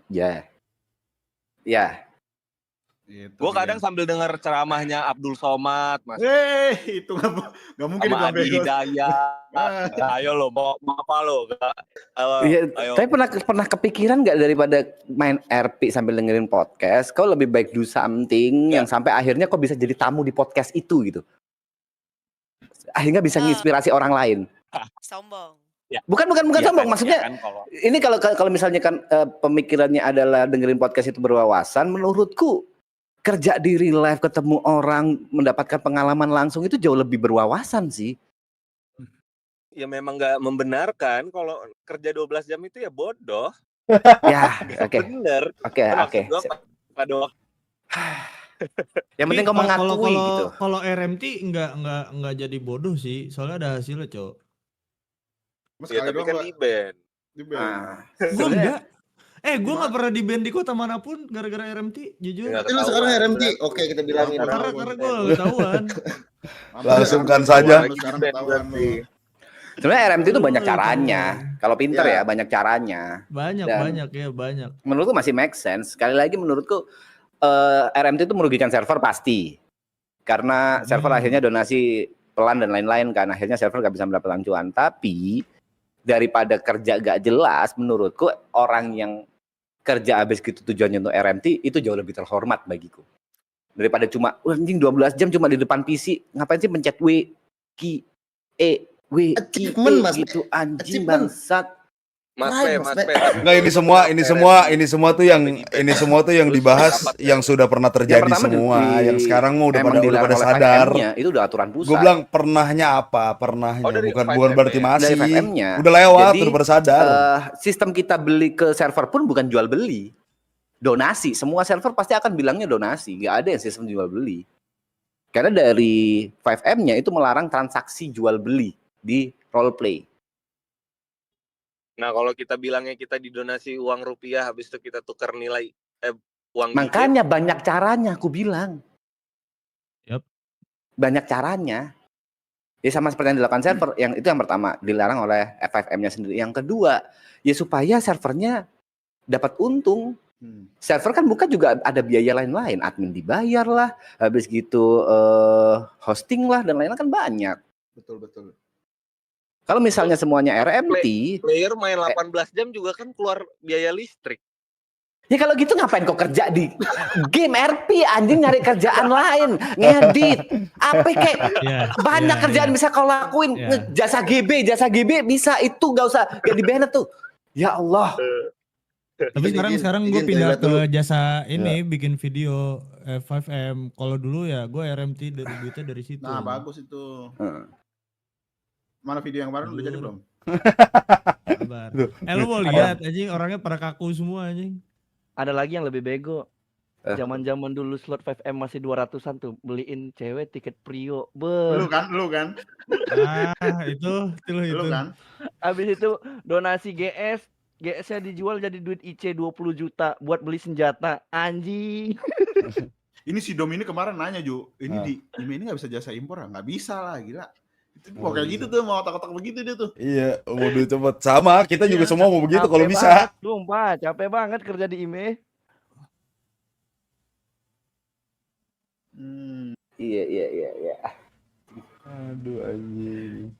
Ya. Itu Gue dia. kadang sambil denger ceramahnya Abdul Somad, Mas. Itu nggak mungkin Sama dibilang Adi bego. Hidayat. Ayo lo, mau apa lo? Iya, Ayo. tapi pernah kepikiran nggak daripada main RP sambil dengerin podcast, kau lebih baik do something yang sampai akhirnya kau bisa jadi tamu di podcast itu gitu. Akhirnya bisa menginspirasi orang lain. Sombong. Ya. Bukan Ya sombong, kan, maksudnya ya kan, kalau ini kalau misalnya kan pemikirannya adalah dengerin podcast itu berwawasan, menurutku kerja di real life, ketemu orang, mendapatkan pengalaman langsung itu jauh lebih berwawasan sih. ya memang nggak membenarkan kalau kerja 12 jam itu ya bodoh. Ya, oke. Bener. Oke. Maksud gua pada waktu Yang penting kau mengakui gitu. Kalau RMT nggak jadi bodoh sih, soalnya ada hasilnya, Cok. Mas ya sekali tapi doang kan Mbak. di band. Di band. Gue enggak. Gue nggak pernah di band di kota manapun gara-gara RMT, jujur. Nggak Tapi lu sekarang ketahuan, RMT, berarti. oke kita bilangin. Karena gue ketahuan. Langsungkan saja. Lu sekarang ketahuan lu. Sebenarnya RMT itu banyak caranya. Kalau pinter Ya. ya banyak caranya. Banyak Dan- banyak. Menurutku masih make sense. Sekali lagi menurutku RMT itu merugikan server pasti. Karena server akhirnya donasi pelan dan lain-lain kan. Akhirnya server gak bisa mendapatkan cuan. Tapi daripada kerja gak jelas, menurutku orang yang kerja habis gitu tujuannya untuk RMT itu jauh lebih terhormat bagiku. Daripada cuma anjing 12 jam cuma di depan PC, ngapain sih mencet W Ki E W Ki Achievement, E Mas. gitu anjing Achievement. bangsat. Mas Right, P, Mas Mas P. P. Enggak, ini semua tuh yang dibahas yang sudah pernah terjadi Yang pertama semua, di- yang sekarang mau udah emang pada dilarang oleh sadar. 5M-nya, itu udah aturan pusat. Gue bilang pernahnya apa? Pernahnya Oh, dari bukan 5M-nya. berarti masih. Dari 5M-nya. Udah lewat, Jadi, udah pada sadar. Sistem kita beli ke server pun bukan jual beli, donasi. Semua server pasti akan bilangnya donasi, nggak ada yang sistem jual beli. Karena dari 5M-nya itu melarang transaksi jual beli di roleplay. Nah, kalau kita bilangnya kita didonasi uang rupiah, habis itu kita tukar nilai uang Makanya banyak caranya, aku bilang. Yup. Banyak caranya. Ya sama seperti yang dilakukan server. Yang itu yang pertama, dilarang oleh FFM-nya sendiri. Yang kedua, ya supaya servernya dapat untung. Server kan bukan juga ada biaya lain-lain. Admin dibayar lah, habis gitu hosting lah, dan lain-lain kan banyak. Betul. Kalau misalnya semuanya RMT, player main 18 jam juga kan keluar biaya listrik. ya kalau gitu ngapain kau kerja di game RP, anjing nyari kerjaan lain, ngedit, apa kayak banyak kerjaan bisa kau lakuin, jasa GB bisa, itu nggak usah gak di banned tuh. Ya Allah. Tapi sekarang gue izin pindah toilet dulu. ke jasa ini bikin video 5M. Kalau dulu ya gue RMT dari duitnya dari situ. Nah, bagus itu. Mana video yang kemarin udah jadi belum? Sabar. Lu mau lihat anjing orangnya pada kaku semua anjing. Ada lagi yang lebih bego. Zaman-zaman dulu slot 5M masih 200-an tuh, beliin cewek tiket Prio. Lu kan? Itu. Lu kan? Habis itu donasi GS-nya dijual jadi duit IC 20 juta buat beli senjata. Anjing. Ini si Dom ini kemarin nanya, Ju. Ini di ini nggak bisa jasa impor ya? Nggak bisa lah, gila. Itu mau kayak gitu tuh, mau otak-otak begitu dia tuh. Iya, mau duit cepet. Sama, kita juga semua mau begitu kalau Capek bisa. banget, sumpah, capek banget kerja di IME. Iya. Aduh anjing.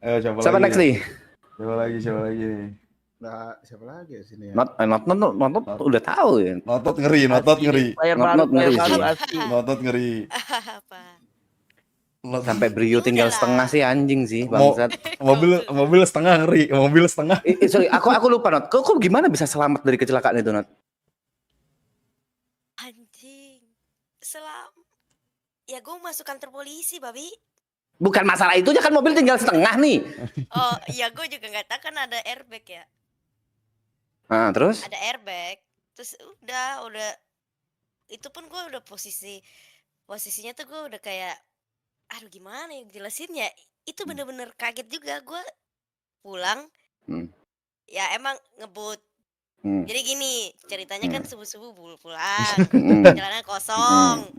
Ayo Siapa next nih? Siapa lagi nih? Nah, siapa lagi ya sini ya? Not udah tahu ya. Notot ngeri. Player Not baru ngeri sih. asli. Notot ngeri. Apa? Sampai Brio tinggal setengah sih anjing sih bangsat. Mobil setengah ngeri, mobil setengah. Sorry, aku lupa Not. Kok gimana bisa selamat dari kecelakaan itu Not? Anjing. Ya gue masuk kantor polisi, babi. Bukan masalah itunya kan mobil tinggal setengah nih. Oh, ya gue juga nggak tahu kan ada airbag ya. Nah, terus? Ada airbag. Terus udah itu pun gue udah posisinya tuh gue udah kayak aduh gimana ya jelasinnya. Itu bener-bener kaget juga gue pulang. Ya emang ngebut. Jadi gini, ceritanya kan subuh-subuh pulang. Jalanan kosong.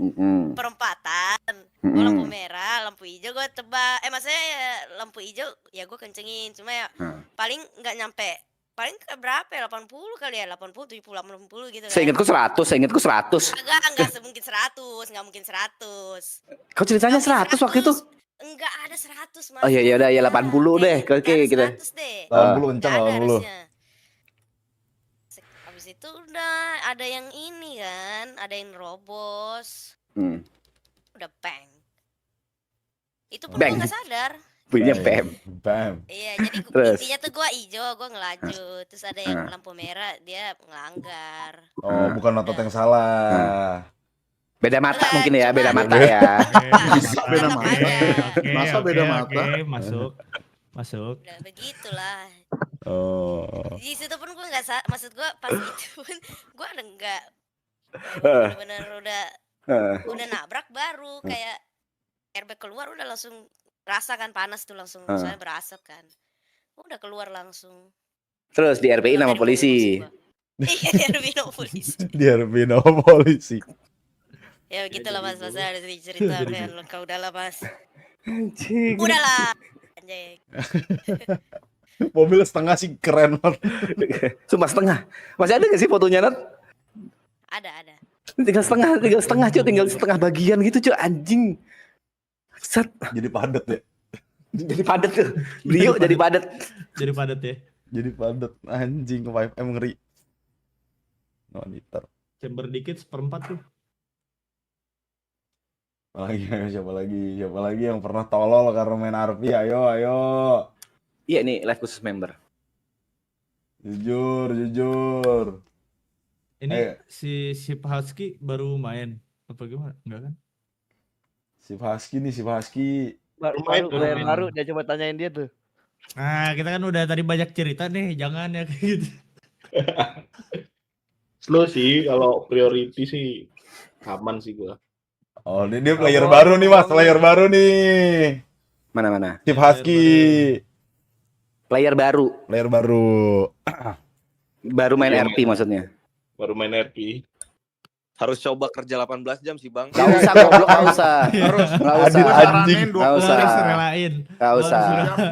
Perempatan. Gue lampu merah, lampu hijau gue tebak. Maksudnya ya, lampu hijau ya gue kencengin. Cuma ya paling nggak nyampe paling berapa ya, 80 kali ya, 80, 70, 80 gitu kan. Seingatku 100. Enggak mungkin 100, enggak mungkin 100. Kau ceritanya Enggak 100 waktu itu? Enggak ada 100, Mas. Oh iya ya udah ya 80 deh. Enggak Oke ada kita. 100 deh. 80 kencang Enggak ada 80. harusnya. Habis itu udah ada yang ini kan, ada yang robos. Udah bang. Itu pun Bang. gue nggak sadar. Bunyinya PM. Bam. Iya, jadi Terus? intinya tuh gue hijau, gue ngelaju. Terus ada yang lampu merah, dia ngelanggar. Oh, bukan otot yang salah. Beda mata Enggak, mungkin ya, beda cuma- mata ya. Bisa beda mata. Masa beda mata? Masuk. Udah begitulah. Oh. Di situ pun gue nggak maksud gue pas itu pun gue ada nggak bener-bener udah nabrak baru kayak airbag keluar udah langsung rasakan panas tuh langsung soalnya berasap kan. Udah keluar langsung. Terus di RPI nama polisi. Iya, di RPI nama polisi. Diharapin sama polisi. Ya begitulah Mas, masa ada cerita kayak kau udahlah Mas. Anjing. Udahlah. Anjing. Mobil setengah sih keren banget. Sumpah setengah. Masih ada gak sih fotonya, Nat? Ada. Tinggal setengah, cuy, tinggal setengah bagian gitu, cuy, anjing. Set. Jadi padat ya. Jadi padat tuh. Beliau jadi padat. Jadi padat ya. Jadi padat anjing 5M ngeri. No liter. Chamber dikit 1/4 tuh. Siapa lagi yang pernah tolol karena main RP? Ayo. Iya nih live khusus member. Jujur. Ini si Husky baru main apa gimana? Enggak kan? Si Husky. Baru dia coba tanyain dia tuh. Nah, kita kan udah tadi banyak cerita nih, jangan ya kayak gitu. Slow sih, kalau priority sih aman sih gua. Oh, dia player baru nih, Mas. Player baru nih. Mana? Steve Husky. Player baru. Baru main RP maksudnya. Baru main RP. Harus coba kerja 18 jam sih, Bang. Gak usah goblok, gak usah. Anjing. Gak usah. Relain. Gak usah.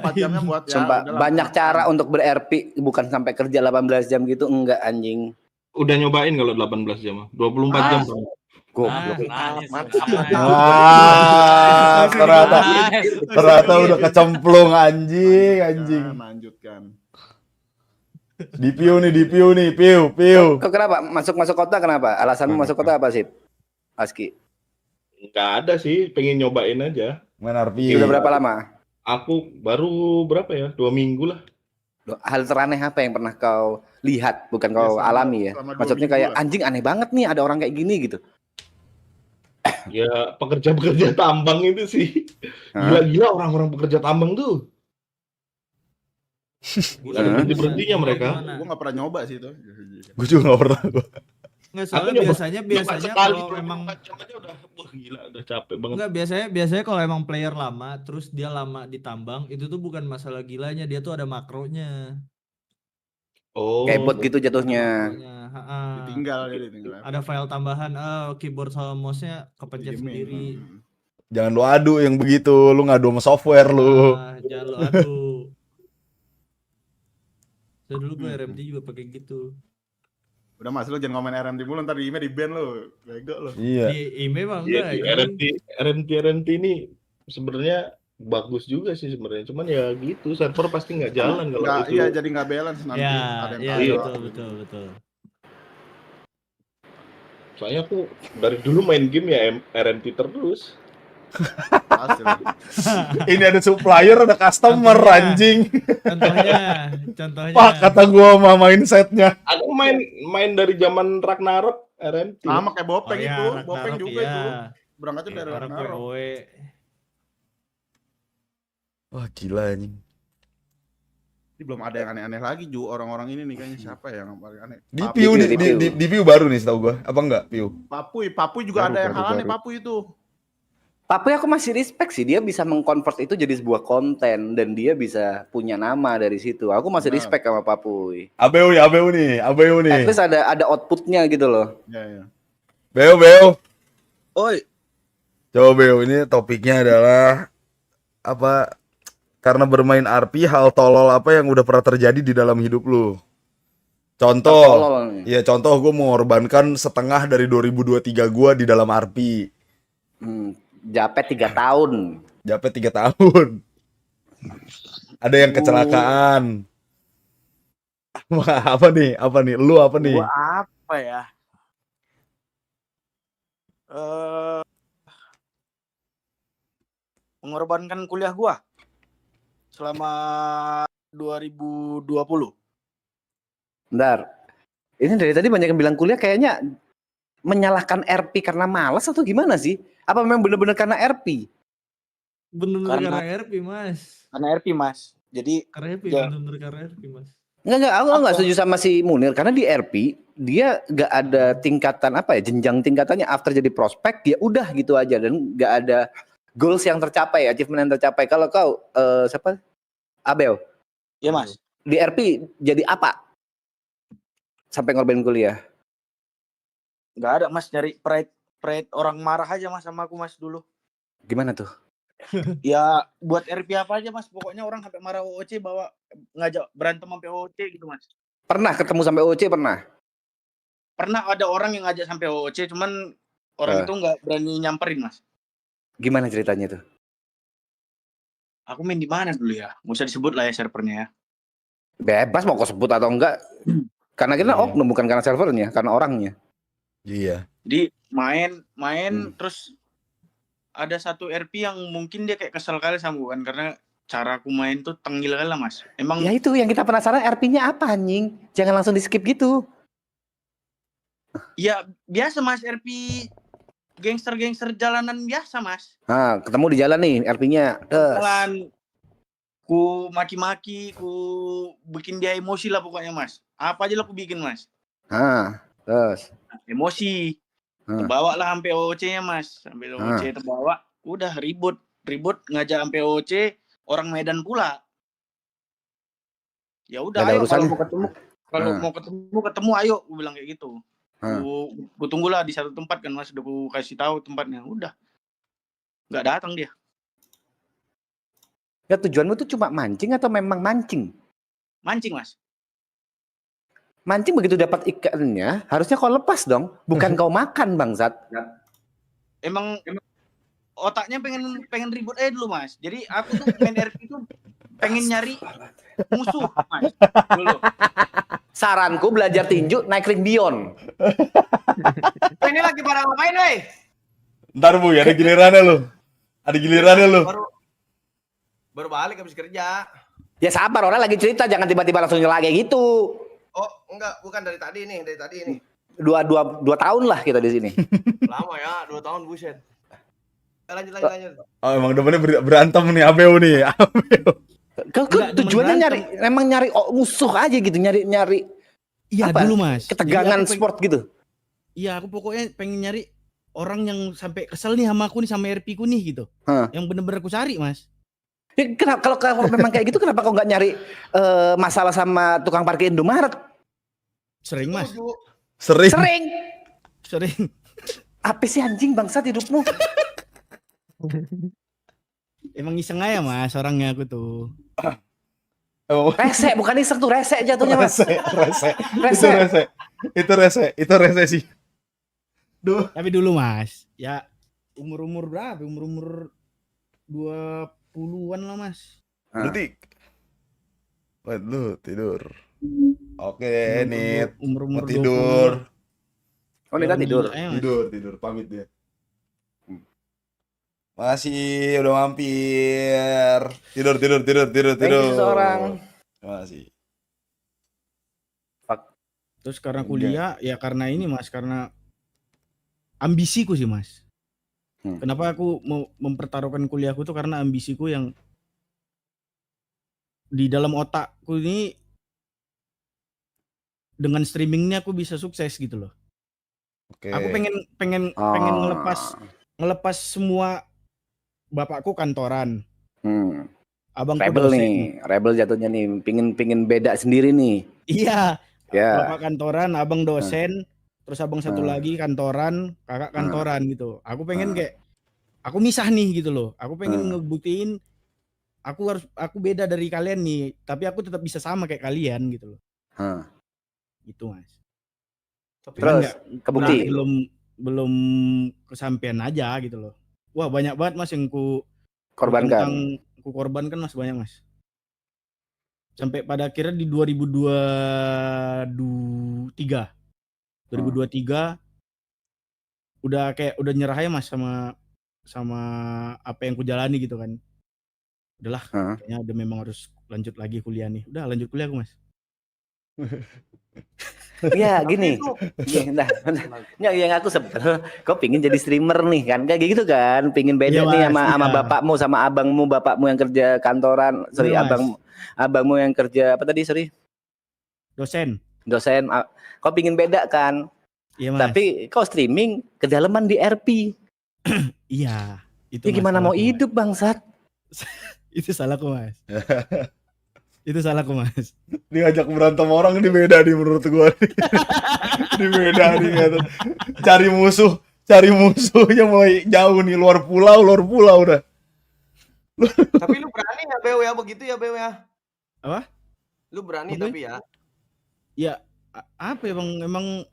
4 jamnya buat ya. Sumpah, udahlah. banyak cara untuk ber-RP, bukan sampai kerja 18 jam gitu, enggak anjing. Udah nyobain kalau 18 jam, 24 jam. Bang. Goblok. Ternyata udah kecemplung anjing. Lanjutkan. Di Piu nih, Piu. Kok kenapa? Masuk kota kenapa? Alasanmu masuk kota apa sih? Aski. Nggak ada sih, pengen nyobain aja. Main RP. Udah berapa lama? Aku baru berapa ya? 2 minggu lah. Hal teraneh apa yang pernah kau lihat, bukan kau alami ya? Maksudnya kayak anjing aneh banget nih ada orang kayak gini gitu. Ya pekerja tambang itu sih. Gila-gila orang-orang pekerja tambang tuh. Gila ada berhentinya mereka. Gue nggak pernah nyoba sih itu. Gue juga nggak pernah. Nggak, soalnya biasanya kalau emang wah gila udah capek banget. Enggak, biasanya kalau emang player lama terus dia lama di tambang, itu tuh bukan masalah gilanya, dia tuh ada makronya. Oh. Kayak bot gitu jatuhnya. Ditinggal. Ada file tambahan, keyboard sama mouse-nya kepencet sendiri. Jangan lu adu yang begitu, lu ngadu sama software lu. Jangan lu adu. Saya dulu gue RMT juga pakai gitu. Udah Mas, lu jangan ngomongin RMT mulu, ntar di IME di ban lu. Bego lu. Iya. Di IME bang Iya, RMT ini sebenarnya bagus juga sih sebenarnya. Cuman ya gitu, server pasti nggak jalan kalau itu. Iya, jadi nggak balance nanti. Iya, betul. Soalnya aku dari dulu main game ya RMT terus. Ini ada supplier, ada customer anjing. Contohnya. Pak kata gua sama mindsetnya. Aku main dari zaman Ragnarok RMT. Sama kayak Bopeng Oh, iya, itu, Ragnarok, Bopeng juga iya. itu. Berangkatnya dari Ragnarok Ragnarok. WoW. Wah gila anjing. Ini belum ada yang aneh-aneh lagi Ju, orang-orang ini nih kayaknya siapa ya yang paling aneh? Di Piu baru nih setahu gua. Apa enggak, Piu? Papuy juga ada yang hal aneh Papuy itu. Tapi aku masih respect sih, dia bisa mengkonvert itu jadi sebuah konten dan dia bisa punya nama dari situ. Aku masih respect sama Papuy. ABU nih. At least ada outputnya gitu loh. Iya. Beo. Oi. Coba Beo, ini topiknya adalah apa? Karena bermain RP, hal tolol apa yang udah pernah terjadi di dalam hidup lu? Contoh, Tertolol nih. ya contoh gue mengorbankan setengah dari 2023 gue di dalam RP. Japet 3 tahun. Japet 3 tahun. Ada yang kecelakaan. Wah, apa nih? Apa nih? Lu apa nih? Gua apa ya? Mengorbankan kuliah gua selama 2020. Bentar. Ini dari tadi banyak yang bilang kuliah, kayaknya menyalahkan RP karena malas atau gimana sih? Apa memang bener-bener karena RP? Bener-bener Karena- karena RP, Mas. Karena RP, Mas. Jadi Karena RP, ya, bener-bener karena RP, Mas. Enggak, aku nggak setuju sama si Munir karena di RP dia nggak ada tingkatan apa ya, jenjang tingkatannya. After jadi prospek ya udah gitu aja dan nggak ada goals yang tercapai, achievement yang tercapai. Kalau kau siapa? Abel. Iya, Mas. Di RP jadi apa? Sampai ngorbanin kuliah. nggak ada, Mas, nyari pride orang marah aja, Mas, sama aku, Mas, dulu. Gimana tuh? Ya buat RP apa aja, Mas. Pokoknya orang sampai marah OOC bawa ngajak berantem sampai OOC gitu, Mas. Pernah ketemu sampai OC pernah? Pernah ada orang yang ngajak sampai OOC, cuman orang itu nggak berani nyamperin, Mas. Gimana ceritanya tuh? Aku main di mana dulu ya? Nggak usah disebut lah ya servernya ya. Bebas mau kau sebut atau enggak. Karena kita oknum, bukan karena servernya, karena orangnya. Iya. Jadi main terus ada satu RP yang mungkin dia kayak kesel kali sama gue kan, karena cara aku main tuh tengil kali lah, Mas. Emang Ya itu yang kita penasaran, RP-nya apa anjing? Jangan langsung di skip gitu. ya biasa, Mas, RP gangster jalanan biasa, Mas. Nah, ketemu di jalan nih RP-nya. Jalan ku maki-maki, ku bikin dia emosi lah pokoknya, Mas. Apa aja lah aku bikin, Mas. Terus. Emosi. Terbawa lah sampai OOC-nya, Mas. Sampai OOC terbawa, udah ribut ngajak sampai OOC, orang Medan pula. Ya udah, ayo kalau mau ketemu ayo, gue bilang kayak gitu. Gue tunggulah di satu tempat kan, Mas, udah gue kasih tahu tempatnya, udah. Nggak datang dia. Ya tujuanmu tuh cuma mancing atau memang mancing? Mancing, Mas. Mancing begitu dapat ikannya, harusnya kau lepas dong, bukan kau makan, bangsat. Emang otaknya pengen ribut aja dulu, Mas. Jadi aku tuh main RP tuh pengen nyari musuh, Mas. Dulu. Saranku belajar tinju, naik ring beyond. Ini lagi pada ngapain, weh? Ntar Bu, ada gilirannya lu. Ada gilirannya lu. Baru balik habis kerja. Ya sabar, orang lagi cerita, jangan tiba-tiba langsung nyela kayak gitu. Oh, enggak, bukan dari tadi nih. Dua tahun lah kita di sini. Lama ya, 2 tahun, buset. Lanjut. Oh, emang depannya berantem nih Abel nih. Kau tujuannya nyari musuh aja gitu, nyari. Iya dulu, Mas. Ketegangan sport gitu. Iya, aku pokoknya pengen nyari orang yang sampai kesel nih sama aku nih, sama RP ku nih gitu. Yang bener-bener aku cari, Mas. Ya, kalau memang kayak gitu, kenapa kau nggak nyari masalah sama tukang parkir Indomaret? Sering, Mas. Sering. Apa sih anjing bangsat hidupmu? Emang iseng aja, Mas, orangnya aku tuh. Rese, bukan iseng tuh, rese jatuhnya, Mas. Itu rese sih. Duh. Tapi dulu, Mas, ya umur berapa? Umur 20-an lah, Mas. Berarti lu tidur. Oke, Nit. Mau tidur. Oh, Nita tidur. Tidur, pamit dia. Makasih udah mampir. Tidur. Thank you seseorang. Makasih. Terus karena kuliah, ya karena ini, Mas, karena ambisiku sih, Mas. Kenapa aku mau mempertaruhkan kuliahku tuh karena ambisiku yang di dalam otakku ini, dengan streamingnya aku bisa sukses gitu loh. Aku pengen ngelepas semua. Bapakku kantoran. Abangku Rebel dosen. nih, rebel jatuhnya nih, pingin beda sendiri nih. Iya. Ya. Bapak kantoran, abang dosen, terus abang satu lagi kantoran, kakak kantoran gitu. Aku pengen kayak aku misah nih gitu loh. Aku pengen ngebuktiin aku beda dari kalian nih, tapi aku tetap bisa sama kayak kalian gitu loh. gitu Mas. Tapi Cuman Terus kebukti. belum kesampaian aja gitu loh. Wah banyak banget Mas yang Korbankan. ku korbankan Mas, banyak Mas. Sampai pada akhirnya di 2023 udah nyerah ya Mas sama apa yang ku jalani gitu kan. Udahlah, kayaknya udah memang harus lanjut lagi kuliah nih. Udah lanjut kuliah aku Mas. Iya Tapi gini, itu nah, nggak yang aku sebel, kok pingin jadi streamer nih kan, kayak gitu kan, pingin beda Iya, nih Mas, sama iya. bapakmu, sama bapakmu yang kerja kantoran, sorry Bener, Mas. abangmu yang kerja apa tadi, sorry, Dosen. kok pingin beda kan, Iya Mas. tapi kok streaming kedalaman di RP, Iya, itu ya Mas, gimana mau salahku, Mas. hidup bangsat? Itu salahku Mas. Itu salahku Mas. Diajak berantem orang ini beda nih menurut gua nih. Ini beda nih kata. Cari musuhnya mulai jauh nih, luar pulau dah. Tapi lu berani ya BW ya begitu ya BW ya? Apa? Lu berani Apa? tapi ya. Ya apa ya Bang, emang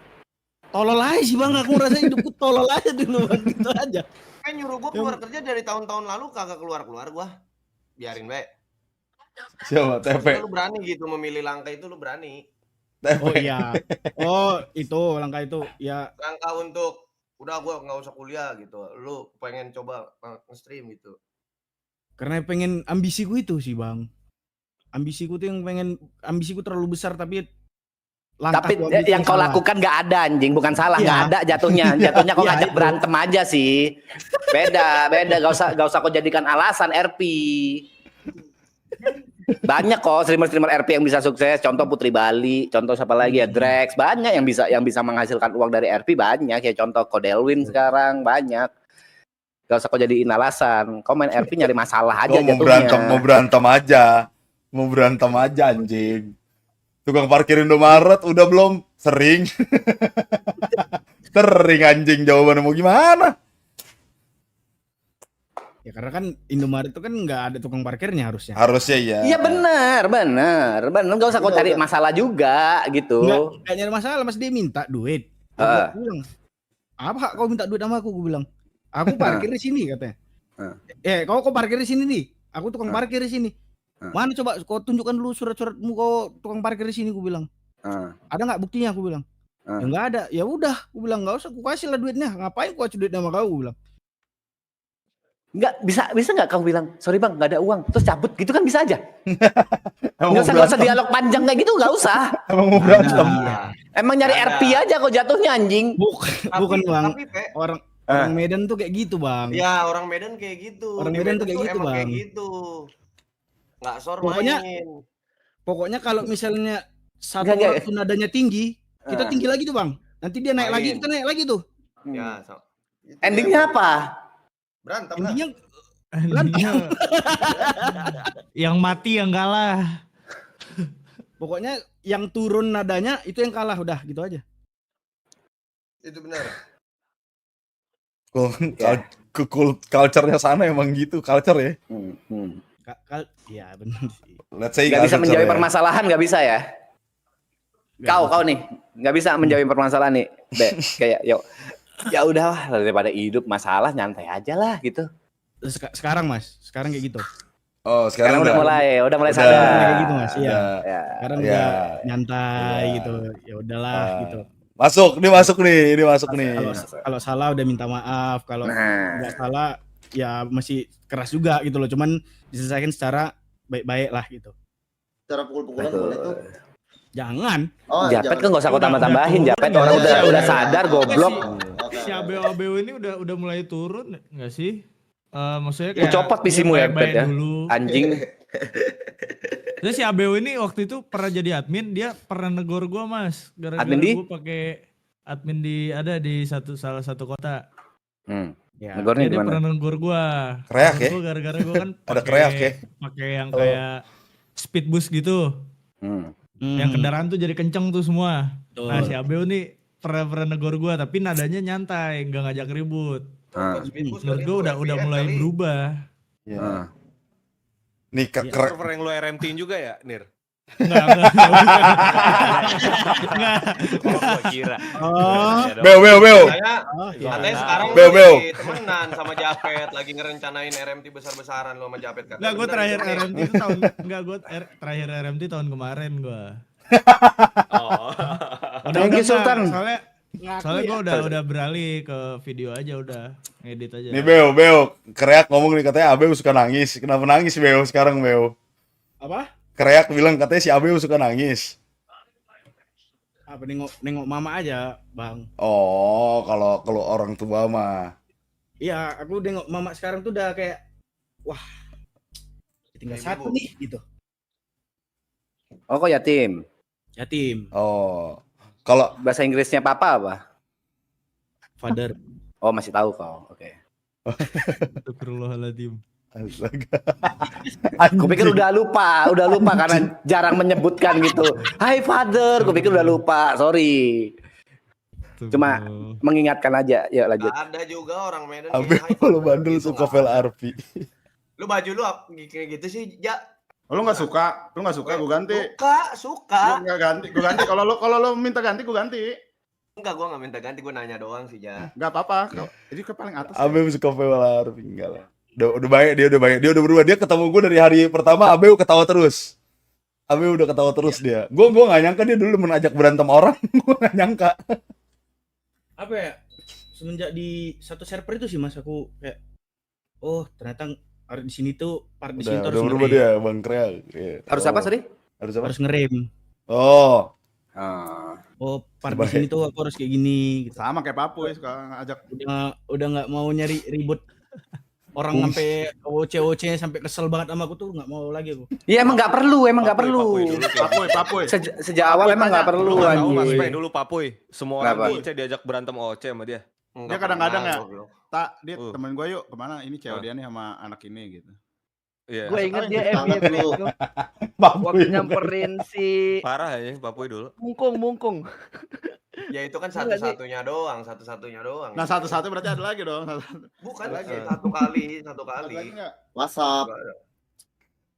tolol aja sih Bang, aku ngerasa hidupku tolol aja dulu Bang, gitu aja. Kan nyuruh gua keluar kerja dari tahun-tahun lalu kagak keluar gua. Biarin baik. Siapa? TP. Lu berani gitu memilih langkah itu, lu berani. Oh iya. Oh itu langkah itu ya. Langkah untuk udah gua nggak usah kuliah gitu. Lu pengen coba nge-stream gitu. Karena pengen ambisiku itu sih Bang. Ambisiku terlalu besar tapi Tapi langkahku ambil yang itu kau salah. lakukan nggak ada anjing, bukan salah, Iya. nggak ada jatuhnya kok Iya, ngajak itu. berantem aja sih, beda, gak usah kau jadikan alasan RP. Banyak kok streamer RP yang bisa sukses, contoh Putri Bali, contoh siapa lagi ya, Drex, banyak yang bisa menghasilkan uang dari RP, banyak ya, contoh Kodelwin sekarang banyak. Gak usah kau jadiin alasan, kau main RP nyari masalah aja Kau mau jatuhnya. berantem aja anjing. Tukang parkir Indomaret udah belum? Sering. Sering anjing, jawabannya mau gimana? Ya karena kan Indomaret itu kan nggak ada tukang parkirnya harusnya. Harusnya ya. Iya benar, gak usah kau cari masalah juga gitu. Nggak nyari masalah, Mas, dia minta duit. Aku bilang, apa kau minta duit sama aku? Gue bilang, aku parkir di sini katanya. Kau parkir di sini nih. Aku tukang parkir di sini. Mana coba kau tunjukkan dulu surat-suratmu kau tukang parkir di sini, gue bilang. Ada nggak buktinya? Aku bilang. Ya nggak ada. Ya udah, gue bilang nggak usah, aku kasih lah duitnya. Ngapain aku kasih duit sama kau? Gue bilang. Nggak bisa nggak kamu bilang, sorry bang nggak ada uang, terus cabut gitu kan bisa aja. Emang Nggak usah dialog panjang kayak gitu, nggak usah. Emang mau berantem. Emang nyari RP aja kok jatuhnya anjing. Bukan bang, orang Medan tuh kayak gitu bang. Ya orang Medan kayak gitu. Orang Medan tuh kayak gitu emang bang. Kayak gitu. Nggak sor main. Pokoknya kalau misalnya satu orang tuh nadanya tinggi, kita tinggi lagi tuh bang. Nanti dia naik lagi, kita naik lagi tuh. Ya. Endingnya apa? Berantem lah. Yang mati yang kalah. Pokoknya yang turun nadanya itu yang kalah, udah gitu aja. Itu benar. Culture-nya sana emang gitu, culture ya. Iya benar sih. Let's say nggak bisa menjawab permasalahan, nggak bisa ya. Kau nih nggak bisa menjawab permasalahan nih. Kayak ya udahlah, daripada hidup masalah nyantai aja lah gitu. Sekarang Mas, sekarang kayak gitu. Oh, sekarang udah mulai sadar. Kayak gitu Mas, iya. Sekarang Ya. udah nyantai gitu. Ya udahlah gitu. Masuk nih. Kalau salah udah minta maaf, kalau nggak salah ya masih keras juga gitu loh. Cuman diselesaikan secara baik-baik lah gitu. Cara pukul-pukulan boleh tuh. Jangan. Japet kan nggak usah kau tambah-tambahin. Japet orang udah sadar goblok. Si ABO ini udah mulai turun nggak sih? Maksudnya kayak Copot pisimu ya, Bet ya. Anjing. Terus si ABO ini waktu itu pernah jadi admin, dia pernah negor gua Mas. Gara-gara gua pakai admin di salah satu kota. Ya. Negornya dia pernah negor gua. Kreak ya? Gara-gara gua kan Ada kreak ya? Pakai yang kayak speed boost gitu. Yang kendaraan tuh jadi kenceng tuh semua. Nah si ABO nih pernah negor gua, tapi nadanya nyantai, nggak ngajak ribut. Menurut gua udah mulai berubah. Nih server yang lu RMT-in juga ya, Nir? Enggak. Oh, gua kira. Oh. Beo. Katanya sekarang Beo. lagi temenan sama Japet, lagi ngerencanain RMT besar-besaran lo sama Japet kan. Enggak, gue terakhir RMT itu terakhir RMT tahun kemarin gue. Oh. Thank you, Sultan. Soalnya gue udah beralih ke video aja, udah ngedit aja. Nih Beo, Kreak ngomong nih katanya Abeu suka nangis. Kenapa nangis Beo sekarang Beo? Apa? Kreak bilang katanya si Abeu suka nangis. Apa nengok mama aja, Bang. Oh, kalau orang tua mah. Iya, aku nengok mama sekarang tuh udah kayak wah, tinggal satu nih gitu. Oh, kok yatim? Yatim. Oh. Kalau bahasa Inggrisnya papa apa? Father. Oh, masih tahu kau. Oke. Astagfirullahaladzim. Astaga. Kupikir udah lupa karena jarang menyebutkan gitu. Hai father, kupikir udah lupa. Sorry. Cuma mengingatkan aja. Yuk lanjut. Ada juga orang Medan Abeu kalau bandel suka file RP. Lu baju lu kayak gitu sih, Ja. Lu nggak suka gue ganti. Suka. Gue ganti. Kalau lu minta ganti gue ganti. Enggak, gue nggak minta ganti, gue nanya doang sih, Ja. Nggak apa-apa. Jadi ke paling atas. Abeu suka file RP enggak lah. Udah baik, dia udah berubah. Dia ketemu gue dari hari pertama, Abeu ketawa terus. Abeu udah ketawa terus dia. Gue nggak nyangka dia dulu menajak berantem orang. Gue nggak nyangka. Apa ya? Semenjak di satu server itu sih Mas, aku kayak oh ternyata di sini tuh part di sini tuh Udah berubah dia, Bang Kreak. Yeah. Harus apa, sorry? Harus apa? Harus ngerem. Oh. Oh, part di sini tuh aku harus kayak gini gitu. Sama kayak Papuy suka ngajak. Udah nggak mau nyari ribut orang sampai OC-OC sampai kesel banget sama aku tuh nggak mau lagi aku. Iya emang nggak perlu. Papuy. Sejak awal emang nggak perlu Tahu Mas anjing. Bay dulu Papuy. Semua orang di IC diajak berantem OC sama dia. Dia kadang-kadang ya. Dia temen gue yuk kemana ini cewek dia nih sama anak ini gitu. Iya. Gue inget dia Banget FYP lu. itu. Waktu nyamperin si Parah ya Papuy dulu. Mungkung. Ya itu kan satu-satunya doang. Nah satu-satu berarti ada lagi dong. Bukan lagi satu kali. WhatsApp.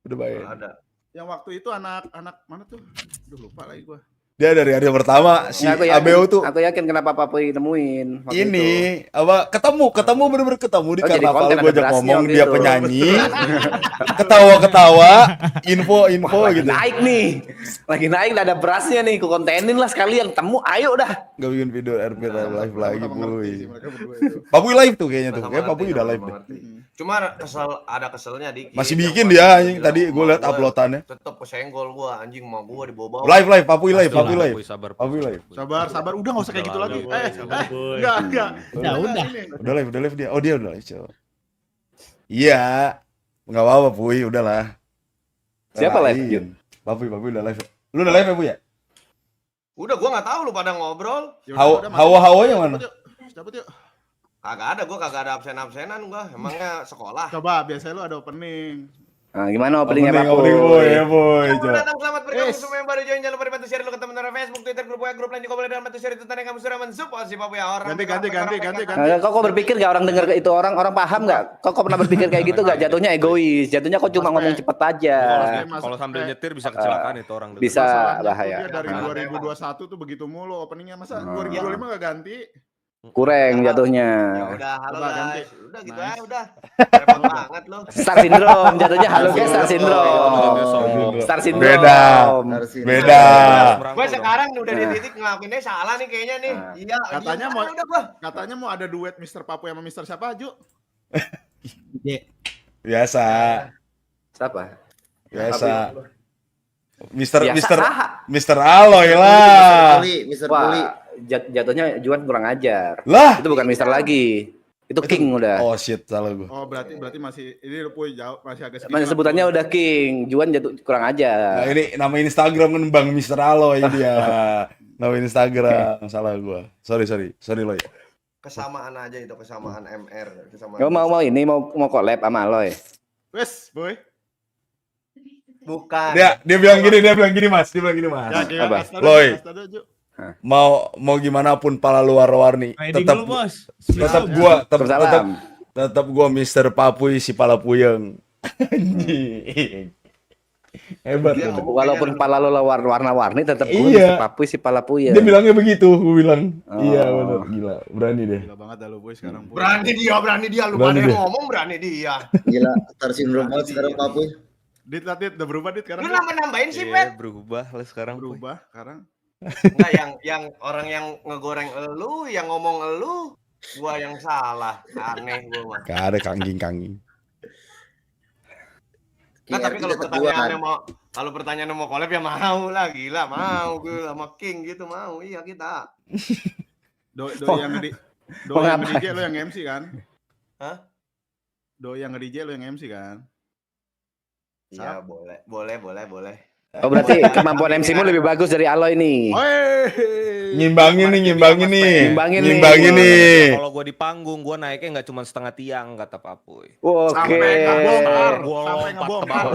Udah baik. Ada. Yang waktu itu anak mana tuh? Duh lupa lagi gue. Dia dari hari pertama si Abeu tuh. Aku yakin kenapa Papuy nemuin. Ini apa ketemu bener-bener ketemu di jadi karnaval konten gue ada ajak berasnya ngomong waktu dia itu. penyanyi ketawa info gitu Naik nih, lagi naik ada berasnya nih, ku kontenin lah sekalian, temu ayo dah. gak bikin video RP live lagi Puy. Papuy live tuh kayaknya tuh kayak Papuy udah live deh. Cuma ada keselnya dikit. Masih bikin dia anjing tadi gue liat uploadannya. Tetep kesenggol gua anjing mau gua dibawa-bawa. Live Papuy live. Papuy live. Sabar, udah nggak usah kayak gitu lagi. Enggak. Udah live dia. Oh dia udah live. Iya, nggak apa-apa Puy, udahlah. Siapa live? Papuy udah live. Lu udah live ya Puy ya? Udah gua nggak tahu lu pada ngobrol. Hawa-hawanya mana? Cabut yuk. Gua kagak ada absen-absenan gua. Emangnya sekolah. Coba biasanya lu ada opening. Nah, gimana openingnya Pak Opening Puy ya Puy. Selamat datang, selamat bergabung semua yang baru join. Jangan lupa dibantu share dulu ke teman-teman Facebook, Twitter, grup WA, grup lain juga boleh dan bantu share itu tanda kamu sudah mensupport si Papuy orang. Ganti. Kok berpikir gak orang denger itu orang paham nggak? Kok pernah berpikir kayak gitu gak? Jatuhnya egois, jatuhnya kok cuma ngomong cepet aja. Kalau sambil nyetir bisa kecelakaan itu orang. Bisa bahaya. Dari 2021 tuh begitu mulu openingnya, masa 2025 gak ganti? Kurang jatuhnya. Ya udah, halo guys. Udah gitu aja, udah. Repot banget lu. Star syndrome jatuhnya, halo guys, star syndrome. Star syndrome. Beda. Gue sekarang udah di titik ngelakuinnya salah nih kayaknya nih. Iya. Katanya mau ada duet Mr. Papuy sama Mr. siapa, Ju? Biasa. Siapa? Biasa. Mr. Aloy lah. Mr. Puli. Jatuhnya Juan kurang ajar. Lah, itu bukan Mister lagi. Itu King udah. Oh shit, salah gue. Oh, berarti masih ini Puy jauh, masih agak sedikit. Masih sebutannya udah King. Juan jatuh kurang ajar. Nah, ini nama Instagram kan Bang Mr. Aloy dia. Nama Instagram, salah gue. Sorry Loy. Kesamaan aja itu, kesamaan MR, kesamaan. Kau mau collab sama Aloy? Wes, boy. Bukan. Dia bilang gini Mas. Ya, apa? Loy. Mau gimana pun pala luar warni, tetap gua Mr. Papuy si pala puyeng. Hebat. Dia loh. ngomong Walaupun kayaknya pala lo warna-warni tetap gue Iya. si Papuy si pala puya. Dia bilangnya begitu, gue bilang. Oh. Iya benar, gila, berani deh. Gila banget dah lu boy sekarang. Boy. berani dia. Lu Berani pada yang dia. ngomong berani dia. Gila, tersindrom banget sekarang Papuy. Dit, udah berubah Dit sekarang. Lu Dit. nambah-nambahin sih, Iya, Pet. berubah lah sekarang. Boy. Berubah sekarang. Enggak yang orang yang ngegoreng elu, yang ngomong elu, gua yang salah. Aneh gua mah. Gak ada kangging. Nah, tapi King kalau RP pertanyaannya mau collab ya mau lah, gila mau gue sama King gitu mau. Iya kita. Doi Oh. yang Oh, nge-DJ lo yang MC kan? Hah? Doi yang nge-DJ lo yang MC kan? Iya, boleh. Oh berarti kemampuan MC-mu lebih bagus dari Aloy nih. Nyimbangin nih. Ngimbangin nih. Kalau gue di panggung, gue naiknya nggak cuma setengah tiang kata Papuy. Oke. Sampai ngebongkar.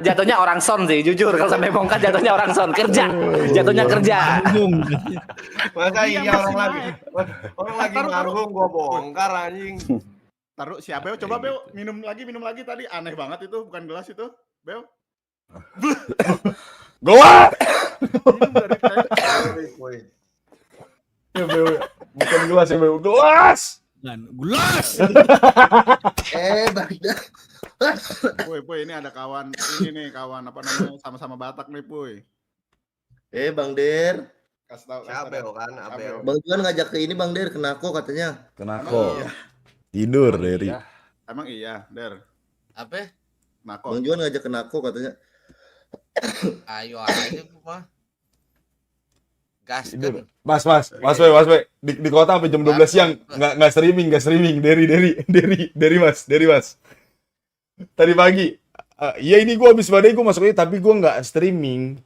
Jatuhnya orang son sih, jujur kalau sampai bongkar jatuhnya orang son kerja. Jatuhnya kerja. Masa iya orang lagi manggung gua bongkar anjing. Taruh si Abel, coba Bel minum lagi tadi aneh banget itu, bukan gelas itu, Bel. Goa. Ya Bukan gelas ya, Bel. Gelas. Gelas. Bagda. Puy, ini ada kawan apa namanya sama-sama Batak nih, Puy. Bang Der. Kasih tahu. Abel kan, Abel. Bang Juan ngajak ke ini Bang Der, ke Nako katanya. Kenako. Tidur dari. Emang iya, Der. Apa? Nako. Bang Juan ngajak ke Nako katanya. Ayo aja mah. Gas kan. Mas, we. Di kota sampai jam 12 siang nggak streaming. Dari Mas. Tadi pagi. Iya ini gua habis badai gua masuk tapi gua nggak streaming.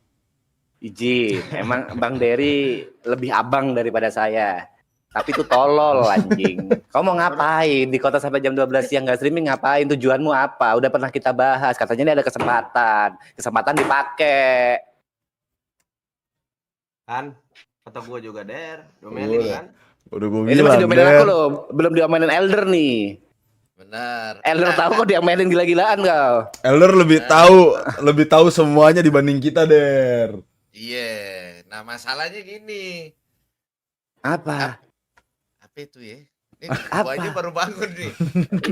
Izin, emang Bang Dery lebih abang daripada saya. Tapi itu tolol anjing. Kau mau ngapain di kota sampai jam 12 siang nggak streaming ngapain? Tujuanmu apa? Udah pernah kita bahas. Katanya ini ada kesempatan. Kesempatan dipakai. Kan kata gua juga Der, domelin kan. Udah gua Ini bilang. masih diomelin aku Der. loh. Belum diomelin Elder nih. Benar. Elder tahu kok dia mainin gila-gilaan kau. Elder lebih tahu semuanya dibanding kita, Der. Iya. Nah masalahnya gini. Apa? Apa itu ya? Ini Apa? gua aja baru bangun nih.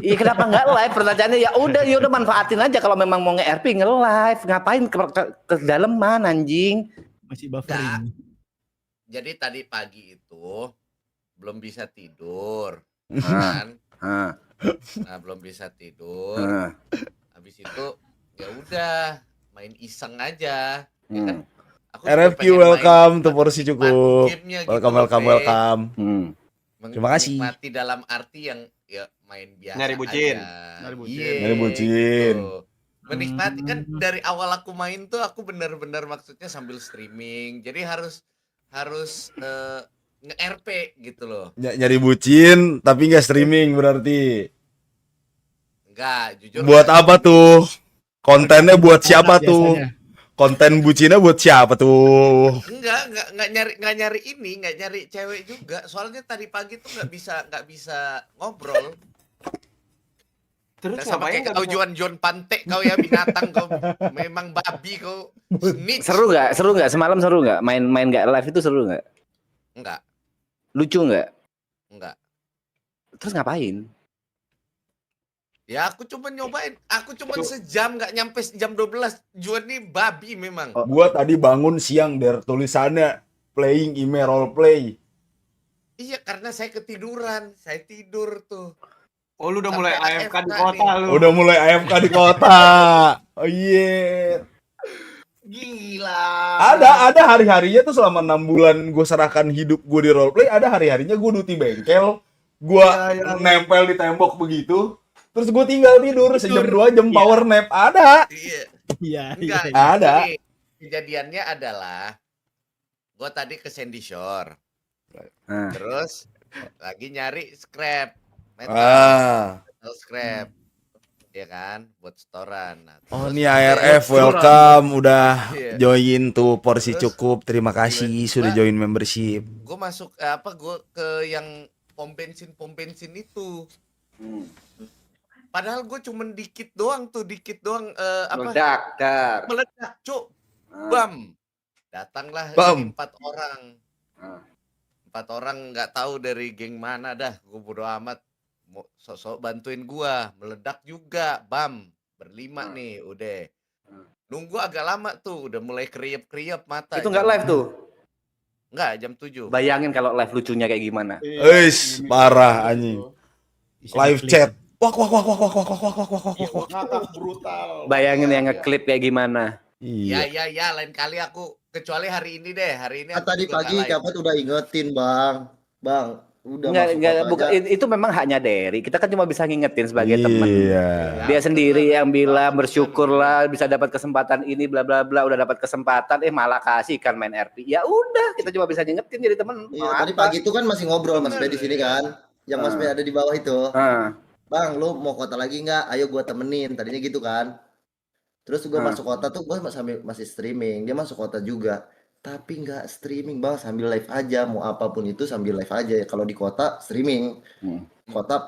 Iya kenapa nggak live? Pertanyaannya ya udah manfaatin aja kalau memang mau nge-RP nge-live. Ngapain ke daleman anjing? Masih buffering. Jadi tadi pagi itu belum bisa tidur, kan? Nah, belum bisa tidur. Habis itu ya udah main iseng aja. Ya kan? Aku juga RFQ pengen welcome main to porsi cukup. gamenya gitu Welcome. loh, Pe. Terima kasih. Menikmati dalam arti yang ya main biasa Nyari bucin. aja. Nyari bucin. Iya, Nyari bucin. gitu. Menikmati kan dari awal aku main tuh aku benar-benar maksudnya sambil streaming. Jadi harus nge-RP gitu loh. Nyari bucin tapi nggak streaming berarti. Enggak, jujur. Buat apa tuh? Kontennya buat siapa tuh? Konten bucinnya buat siapa tuh? Enggak nyari cewek juga. Soalnya tadi pagi tuh nggak bisa ngobrol. Terus sama ngapain kayak kau Juan Pante kau ya binatang kau memang babi kau snitch. Seru nggak? Semalam seru nggak? Main nggak live itu seru nggak? Enggak. Lucu nggak? Enggak. Terus ngapain? Ya aku cuma nyobain. Aku cuma sejam nggak nyampe jam 12. Juan nih babi memang. Gua tadi bangun siang Der tulisannya playing email role play. Iya karena saya ketiduran. Saya tidur tuh. Oh lu udah mulai Sampai AFK di kota lu. Udah mulai AFK di kota. Oh iya. Gila. Ada hari-harinya tuh selama 6 bulan gue serahkan hidup gue di roleplay, ada hari-harinya gue duty bengkel, gue nempel di tembok begitu, terus gue tinggal tidur sejam 2 jam power nap. Ada. Iya. Enggak, ada. Jadi, kejadiannya adalah gue tadi ke Sandy Shore. Terus lagi nyari scrap metal scrap. Ya kan, buat setoran. Nah, Oh ini ARF welcome udah join tuh porsi cukup. Terima kasih sudah join membership. Gue masuk gue ke yang pom bensin itu. Padahal gue cuman dikit doang, Meledak, dar. meledak, cuk. Bam. Datanglah Bam. ini 4 orang. 4 orang nggak tahu dari geng mana dah. Gue bodo amat. Mau sosok bantuin gua, meledak juga, bam. Berlima nih, udah. Nunggu agak lama tuh, udah mulai kriep-kriep mata. Itu nggak live tuh? Nggak, jam 7. Bayangin kalau live lucunya kayak gimana. Eis, parah anjing. Live chat. Wak. Ngakak brutal. Bayangin yang ngeklip kayak gimana. Ya, lain kali aku kecuali hari ini deh. Hari ini aku Tadi juga pagi nggak live. Kapet udah ingetin, Bang. Bang, udah masuk Enggak, kota bukan, aja. itu memang haknya Derry. Kita kan cuma bisa ngingetin sebagai teman. Iya. Dia sendiri yang bilang bersyukurlah bisa dapat kesempatan ini bla bla bla, udah dapat kesempatan malah kasih kan main RP. Ya udah, kita cuma bisa ngingetin jadi teman. Iya, tadi pagi itu kan masih ngobrol Mas Bay di sini kan. Yang Mas Bay ada di bawah itu. Bang, lu mau kota lagi nggak? Ayo gua temenin. Tadinya gitu kan. Terus gua masuk kota tuh gua masih streaming. Dia masuk kota juga. Tapi nggak streaming bang, sambil live aja. Mau apapun itu sambil live aja. Kalau di kota streaming. Kota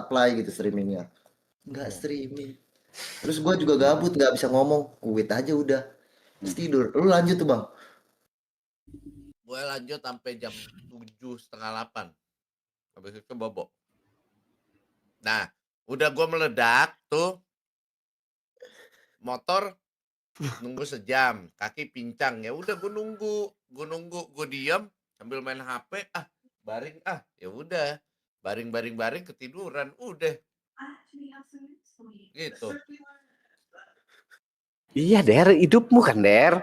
play gitu streamingnya. Nggak streaming. Terus gua juga gabut, nggak bisa ngomong. Quit aja udah. Terus tidur. Lu lanjut tuh bang. Gue lanjut sampai jam 7:30, 8. Habis itu bobo. Nah, udah gue meledak tuh. Motor nunggu sejam, kaki pincang. Ya udah gue nunggu, gue diam sambil main HP. Baring ya udah. Baring ketiduran, udah. Gitu. Iya, Der, hidupmu kan, Der.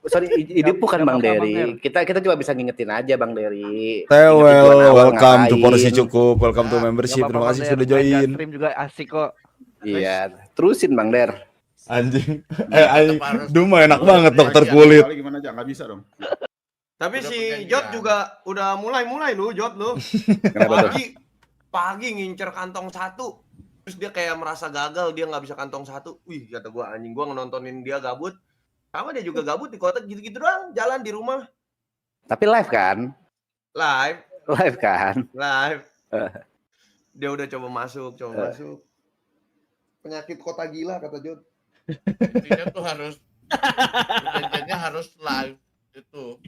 Sorry, hidupmu kan Bang Derry. Kita cuma bisa ngingetin aja Bang Derry. Welcome to Porsi Cukup, welcome to membership. Terima kasih sudah join. Stream juga asik kok. Iya, terusin Bang Der. Anjing. Duma enak banget dokter kulit. Gimana aja nggak bisa dong. Tapi si Jot juga udah mulai lu, Jot lu. Kenapa tuh? Pagi ngincer kantong 1. Terus dia kayak merasa gagal, dia nggak bisa kantong 1. Wih, kata gua anjing, gua nontonin dia gabut. Sama dia juga gabut di kota gitu-gitu doang, jalan di rumah. Tapi live kan? Live kan? Live. Dia udah coba masuk. Penyakit kota gila kata Jod. Intinya tuh harus live itu.